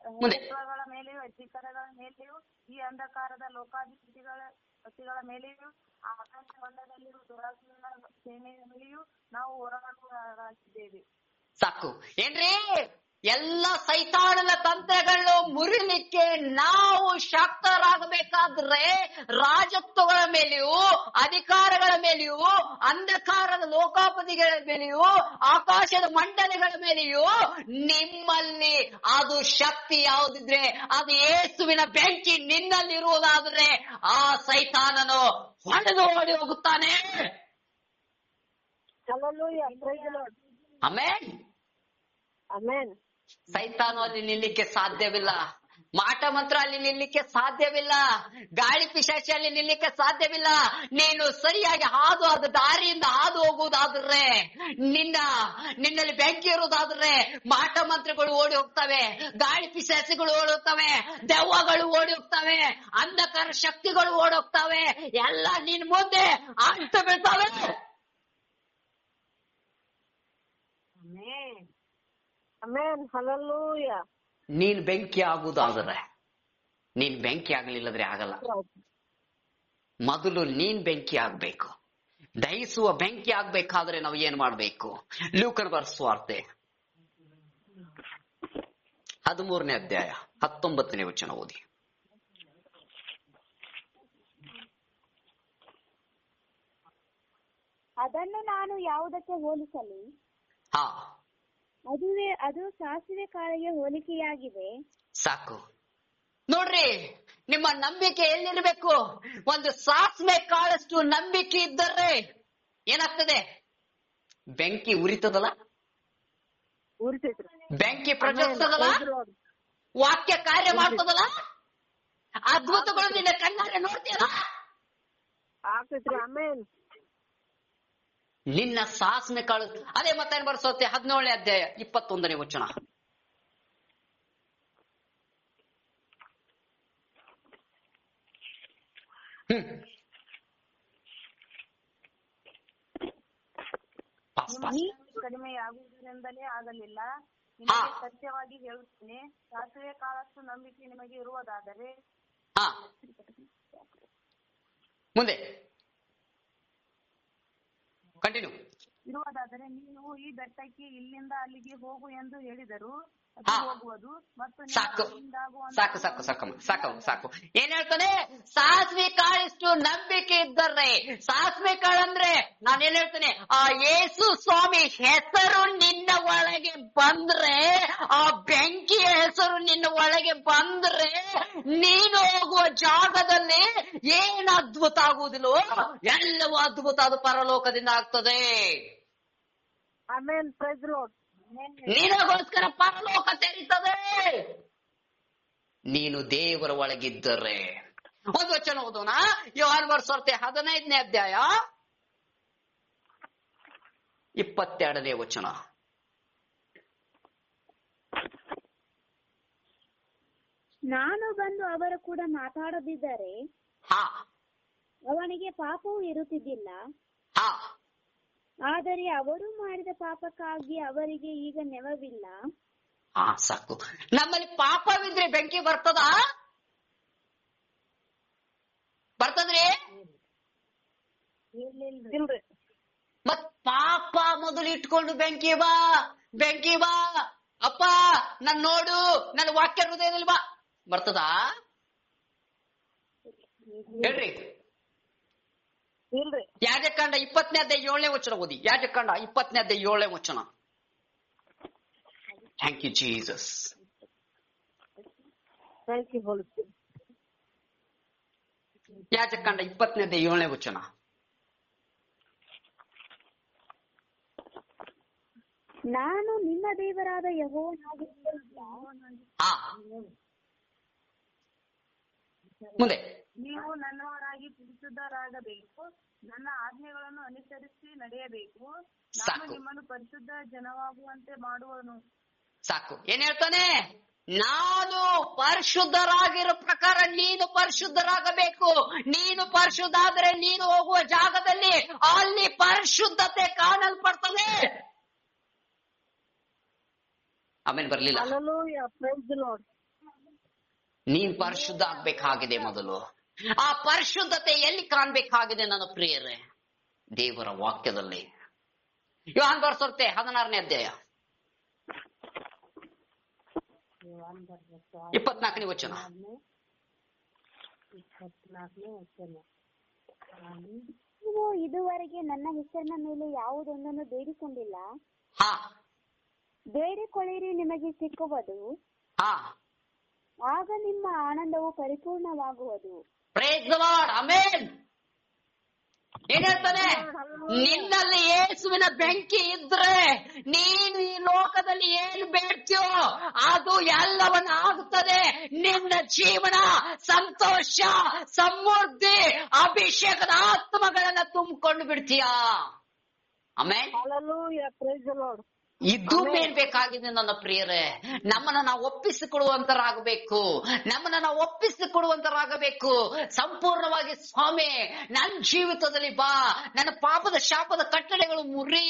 ಶತ್ರುಗಳ ಮೇಲೆಯೂ ಅಧಿಕಾರಗಳ ಮೇಲೆಯೂ ಈ ಅಂಧಕಾರದ ಲೋಕಾಧಿಪತಿಗಳ ಮೇಲೆಯೂ ಆಕಾಶ ಮಂಡಲದಲ್ಲಿರುವ ದುರಾತ್ಮನ ಸೇನೆಯ ಮೇಲೆಯೂ ನಾವು ಹೋರಾಡುವವರಾಗಿದ್ದೇವೆ. ಸಾಕು. ಏನ್ರಿ, ಎಲ್ಲ ಸೈತಾನನ ತಂತ್ರಗಳನ್ನು ಮುರಿಲಿಕ್ಕೆ ನಾವು ಶಕ್ತರಾಗಬೇಕಾದ್ರೆ ರಾಜತ್ವಗಳ ಮೇಲೆಯೂ, ಅಧಿಕಾರಗಳ ಮೇಲೆಯೂ, ಅಂಧಕಾರದ ಲೋಕಾಪತಿಗಳ ಮೇಲೆಯೂ, ಆಕಾಶದ ಮಂಡಲಗಳ ಮೇಲೆಯೂ ನಿಮ್ಮಲ್ಲಿ ಅದು ಶಕ್ತಿ ಯಾವುದಿದ್ರೆ, ಅದು ಯೇಸುವಿನ ಬೆಂಕಿ ನಿನ್ನಲ್ಲಿರುವುದಾದ್ರೆ ಆ ಸೈತಾನನು ಹೊಡೆದು ಓಡಿ ಹೋಗುತ್ತಾನೆ. ಆಮೆನ್. ಆಮೆನ್. ಸೈತಾನು ಅಲ್ಲಿ ನಿಲ್ಲಿಕ್ಕೆ ಸಾಧ್ಯವಿಲ್ಲ. ಮಾಟ ಮಂತ್ರ ಅಲ್ಲಿ ನಿಲ್ಲಿಕ್ಕೆ ಸಾಧ್ಯವಿಲ್ಲ. ಗಾಳಿ ಪಿಶಾಚಿ ಅಲ್ಲಿ ನಿಲ್ಲಿಕ್ಕೆ ಸಾಧ್ಯವಿಲ್ಲ. ನೀನು ಸರಿಯಾಗಿ ಅದು ದಾರಿಯಿಂದ ಹಾದು ಹೋಗುವುದಾದ್ರೆ, ನಿನ್ನಲ್ಲಿ ಬೆಂಕಿ ಇರುವುದಾದ್ರೆ ಮಾಟ ಮಂತ್ರಗಳು ಓಡಿ ಹೋಗ್ತವೆ, ಗಾಳಿ ಪಿಶಾಚಿಗಳು ಓಡಿ ಹೋಗ್ತವೆ, ದೆವ್ವಗಳು ಓಡಿ ಹೋಗ್ತವೆ, ಅಂಧಕಾರ ಶಕ್ತಿಗಳು ಓಡಿ ಹೋಗ್ತವೆ. ಎಲ್ಲ ನಿನ್ ಮುಂದೆ ಅಂಟು ಬೀಳ್ತವೆ. ಆಮೆನ್. ಹಲ್ಲೆಲೂಯಾ. ನೀನ್ ಬೆಂಕಿ ಆಗುವುದಾದ್ರೆ, ನೀನ್ ಬೆಂಕಿ ಆಗ್ಲಿಲ್ಲದ್ರೆ ಆಗಲ್ಲ. ಮೊದಲು ನೀನ್ ಬೆಂಕಿ ಆಗ್ಬೇಕು. ದಹಿಸುವ ಬೆಂಕಿ ಆಗ್ಬೇಕಾದ್ರೆ ನಾವು ಏನ್ ಮಾಡ್ಬೇಕು? ಲೂಕನ ಸುವಾರ್ತೆ 13ನೇ ಅಧ್ಯಾಯ 19ನೇ ವಚನ ಓದಿ. ಅದನ್ನು ನಾನು ಯಾವುದಕ್ಕೆ ಹೋಲಿಸಲಿ? ಅದು ಸಾಸಿವೆ ಕಾಳಿಗೆ ಹೋಲಿಕೆಯಾಗಿದೆ. ಸಾಕು. ನೋಡ್ರಿ, ನಿಮ್ಮ ನಂಬಿಕೆ ಎಲ್ಲಿರ್ಬೇಕು? ಒಂದು ಸಾಸಿವೆ ಕಾಳಷ್ಟು ನಂಬಿಕೆ ಇದ್ದರೆ ಏನಾಗ್ತದೆ? ಬೆಂಕಿ ಉರಿತದಲ್ಲ, ಬೆಂಕಿ ಪ್ರಜ್ವಲಿಸ್ತದಲ್ಲ, ವಾಕ್ಯ ಕಾರ್ಯ ಮಾಡ್ತದಲ್ಲ. ಅದ್ಭುತಗಳು ನಿನ್ನ ಕಣ್ಣಾರೆ ನೋಡ್ತೀರಾ? ಆಗ್ತೈತ್ರಿ. ಆಮೇನ್. ನಿನ್ನ ಸಾಸನೆ ಕಾಳು. ಅದೇ ಮತ್ತೇನ್ ಬರ್ಸೋತೆ 17ನೇ ಅಧ್ಯಾಯ 21ನೇ ವಚನ. ಕಡಿಮೆಯಾಗುವುದರಿಂದಲೇ ಆಗಲಿಲ್ಲ. ನಿಮಗೆ ಸತ್ಯವಾಗಿ ಹೇಳುತ್ತೇನೆ, ಸಾಸಿವೆ ಕಾಳಷ್ಟು ನಂಬಿಕೆ ನಿಮಗೆ ಇರುವುದಾದರೆ. ಮುಂದೆ ಕಂಟಿನ್ಯೂ. ಇರುವುದಾದರೆ ನೀವು ಈ ಬೆಟ್ಟಕ್ಕೆ ಇಲ್ಲಿಂದ ಅಲ್ಲಿಗೆ ಹೋಗು ಎಂದು ಹೇಳಿದರು, ಹೋಗುವುದು. ಮತ್ತು ಸಾಕು ಸಾಕು ಸಾಕು ಸಾಕು ಸಾಕು ಸಾಕು. ಏನ್ ಹೇಳ್ತಾನೆ? ಸಾಸಿವೆ ಕಾಳಿಷ್ಟು ನಂಬಿಕೆ ಇದ್ದರೆ. ಸಾಸಿವೆ ಕಾಳಂದ್ರೆ ನಾನೇನ್ ಹೇಳ್ತೇನೆ, ಆ ಯೇಸು ಸ್ವಾಮಿ ಹೆಸರು ನಿನ್ನ ಒಳಗೆ ಬಂದ್ರೆ, ಆ ಬೆಂಕಿಯ ಹೆಸರು ನಿನ್ನ ಒಳಗೆ ಬಂದ್ರೆ, ನೀನು ಹೋಗುವ ಜಾಗದಲ್ಲಿ ಏನು ಅದ್ಭುತ ಆಗುವುದಿಲ್ಲವೋ ಎಲ್ಲವೂ ಅದ್ಭುತ ಅದು ಪರಲೋಕದಿಂದ ಆಗ್ತದೆ. ಆಮೆನ್. Praise the Lord. ನಿನಗೋಸ್ಕರ ಪರಲೋಕ ತೆರೀತದೆ ನೀನು ದೇವರ ಒಳಗಿದ್ದರೆ. ಒಂದು ವಚನ ಓದೋಣ. ಯೋಹಾನ ಬರೆದ 15ನೇ ಅಧ್ಯಾಯ 22ನೇ ವಚನ. ನಾನು ಬಂದು ಅವರ ಕೂಡ ಮಾತಾಡದಿದ್ದರೆ ಅವನಿಗೆ ಪಾಪವೂ ಇರುತ್ತಿದ್ದಿಲ್ಲ. ಆದರೆ ಅವರು ಮಾಡಿದ ಪಾಪಕ್ಕಾಗಿ ಅವರಿಗೆ ಈಗ ನೆವವಿಲ್ಲ. ಸಾಕು. ನಮ್ಮಲ್ಲಿ ಪಾಪವಿದ್ರೆ ಬೆಂಕಿ ಬರ್ತದ? ಬರ್ತದ್ರಿ? ಮತ್ ಪಾಪ ಮೊದಲು ಇಟ್ಕೊಂಡು ಬೆಂಕಿ ಬಾ ಬೆಂಕಿ ಬಾ ಅಪ್ಪ ನನ್ ನೋಡು, ನನ್ನ ವಾಕ್ಯ ಹೃದಯದಲ್ಲಿ ಬಾ, ಬರ್ತದ? ಹೇಳ್ರಿ. ಯಾಜಕಾಂಡ 20ನೇ ಅಧ್ಯಾಯ 7ನೇ ವಚನ ಓದಿ. ಯಾಜಕಾಂಡ 20ನೇ ಅಧ್ಯಾಯ 7ನೇ ವಚನ. Thank you Jesus. ಯಾಜಕಾಂಡ 20ನೇ ಅಧ್ಯಾಯ 7ನೇ ವಚನ. ನಾನು ನಿಮ್ಮ ದೇವರಾದ ಯೆಹೋವನಾಗಿರುವುದರಿಂದ ಮುಂದೆ ನೀವು ನನ್ನವರಾಗಿ ಪರಿಶುದ್ಧರಾಗಬೇಕು, ನನ್ನ ಆಜ್ಞೆಗಳನ್ನು ಅನುಸರಿಸಿ ನಡೆಯಬೇಕು, ನಾನು ನಿಮ್ಮನ್ನು ಪರಿಶುದ್ಧ ಜನವಾಗುವಂತೆ ಮಾಡುವನು. ಸಾಕು. ಏನ್ ಹೇಳ್ತಾನೆ? ನಾನು ಪರಿಶುದ್ಧರಾಗಿರೋ ಪ್ರಕಾರ ನೀನು ಪರಿಶುದ್ಧರಾಗಬೇಕು. ನೀನು ಪರಿಶುದ್ಧ ಆದ್ರೆ ನೀನು ಹೋಗುವ ಜಾಗದಲ್ಲಿ ಅಲ್ಲಿ ಪರಿಶುದ್ಧತೆ ಕಾಣಲ್ಪಡ್ತದೆ. ಆಮೇಲೆ ಬರ್ಲಿಲ್ಲ. ನೀನ್ ಪರಿಶುದ್ಧ ಆಗ್ಬೇಕಾಗಿದೆ ಮೊದಲು. ಆ ಪರಿಶುದ್ಧತೆ ಎಲ್ಲಿ ಕಾಣ್ಬೇಕಾಗಿದೆ ನನ್ನ ಪ್ರಿಯರೇ? ದೇವರ ವಾಕ್ಯದಲ್ಲಿ. ಯೋಹಾನ ಬರೆದ 16ನೇ ಅಧ್ಯಾಯ 24ನೇ ವಚನ. ನೀವು ಇದುವರೆಗೆ ನನ್ನ ಹೆಸರಿನ ಮೇಲೆ ಯಾವುದೊಂದನ್ನು ಬೇಡಿಕೊಂಡಿಲ್ಲ. ಬೇಡಿಕೊಳ್ಳಿರಿ, ನಿಮಗೆ ಸಿಕ್ಕುವುದು. ಆಗ ನಿಮ್ಮ ಆನಂದವು ಪರಿಪೂರ್ಣವಾಗುವುದು. Praise the Lord. ಆಮೆನ್. ಏನ್ ಹೇಳ್ತಾನೆ? ನಿನ್ನಲ್ಲಿ ಯೇಸುವಿನ ಬೆಂಕಿ ಇದ್ರೆ ನೀನು ಈ ಲೋಕದಲ್ಲಿ ಏನು ಬೇಡ್ತೀಯೋ ಅದು ಎಲ್ಲವನ್ನ ಆಗುತ್ತದೆ. ನಿನ್ನ ಜೀವನ ಸಂತೋಷ, ಸಮೃದ್ಧಿ, ಅಭಿಷೇಕದ ಆತ್ಮಗಳನ್ನ ತುಂಬಿಕೊಂಡು ಬಿಡ್ತೀಯಾ. ಆಮೆನ್. Praise the Lord. ಇದು ಬೇಕಾಗಿದೆ ನನ್ನ ಪ್ರಿಯರೇ. ನಮ್ಮನ್ನ ನಾವು ಒಪ್ಪಿಸಿಕೊಡುವಂತರಾಗಬೇಕು. ನಮ್ಮನ್ನ ನಾವು ಒಪ್ಪಿಸಿಕೊಡುವಂತರಾಗಬೇಕು. ಸಂಪೂರ್ಣವಾಗಿ ಸ್ವಾಮಿ ನನ್ನ ಜೀವಿತದಲ್ಲಿ ಬಾ, ನನ್ನ ಪಾಪದ ಶಾಪದ ಕಟ್ಟಳೆಗಳು ಮುರಿ.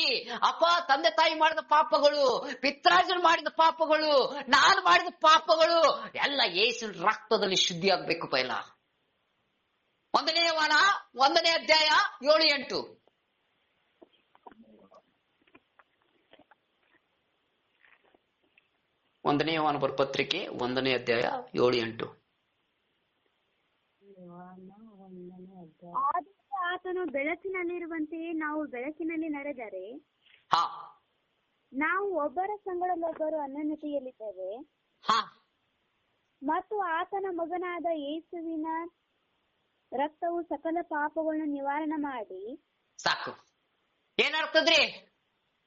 ಅಪ್ಪ, ತಂದೆ ತಾಯಿ ಮಾಡಿದ ಪಾಪಗಳು, ಪಿತ್ರಾರ್ಜನ ಮಾಡಿದ ಪಾಪಗಳು, ನಾನು ಮಾಡಿದ ಪಾಪಗಳು ಎಲ್ಲ ಯೇಸುವಿನ ರಕ್ತದಲ್ಲಿ ಶುದ್ಧಿ ಆಗ್ಬೇಕು. ಪೈಲ 1ನೇ ಯೋಹಾನ 1ನೇ ಅಧ್ಯಾಯ 7-8. 1ನೇ ಯೋಹಾನ ಬರೆದ ಪತ್ರಿಕೆ 1ನೇ ಅಧ್ಯಾಯ 7-8. ಆತನು ಬೆಳಕಿನಲ್ಲಿರುವಂತೆಯೇ ನಾವು ಬೆಳಕಿನಲ್ಲಿ ನಡೆದರೆ ನಾವು ಒಬ್ಬರ ಸಂಗಡಲ್ಲೊಬ್ಬರು ಅನ್ಯೋನ್ಯತೆಯಲ್ಲಿದ್ದೇವೆ. ಮತ್ತು ಆತನ ಮಗನಾದ ಯೇಸುವಿನ ರಕ್ತವು ಸಕಲ ಪಾಪಗಳನ್ನು ನಿವಾರಣೆ ಮಾಡಿ. ಸಾಕು. ಏನಾಗ್ತದ್ರಿ?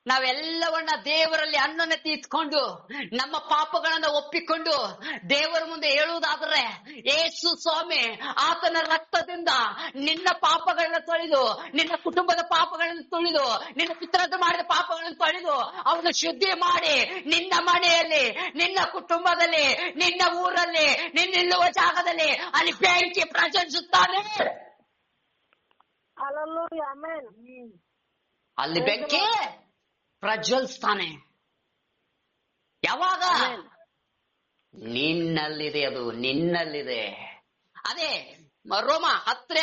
ನಾವೆಲ್ಲವನ್ನ ದೇವರಲ್ಲಿ ಅನ್ನನತಿ ಇಟ್ಕೊಂಡು ನಮ್ಮ ಪಾಪಗಳನ್ನ ಒಪ್ಪಿಕೊಂಡು ದೇವರ ಮುಂದೆ ಹೇಳುವುದಾದ್ರೆ, ಯೇಸು ಸ್ವಾಮಿ ಆತನ ರಕ್ತದಿಂದ ನಿನ್ನ ಪಾಪಗಳನ್ನ ತೊಳೆದು, ನಿನ್ನ ಕುಟುಂಬದ ಪಾಪಗಳನ್ನು ತೊಳೆದು, ನಿನ್ನ ಪಿತೃ ಮಾಡಿದ ಪಾಪಗಳನ್ನು ತೊಳೆದು ಅವನು ಶುದ್ಧಿ ಮಾಡಿ ನಿನ್ನ ಮನೆಯಲ್ಲಿ, ನಿನ್ನ ಕುಟುಂಬದಲ್ಲಿ, ನಿನ್ನ ಊರಲ್ಲಿ, ನಿನ್ನ ನಿಲ್ಲುವ ಜಾಗದಲ್ಲಿ ಅಲ್ಲಿ ಬೆಂಕಿ ಪ್ರಜ್ವಲಿಸುತ್ತಾನೆ. ಅಲ್ಲಿ ಬೆಂಕಿ ಪ್ರಜ್ವಲಿಸ್ತಾನೆ. ಯಾವಾಗ? ನಿನ್ನಲ್ಲಿದೆ, ಅದು ನಿನ್ನಲ್ಲಿದೆ. ಅದೇ ರೋಮ 10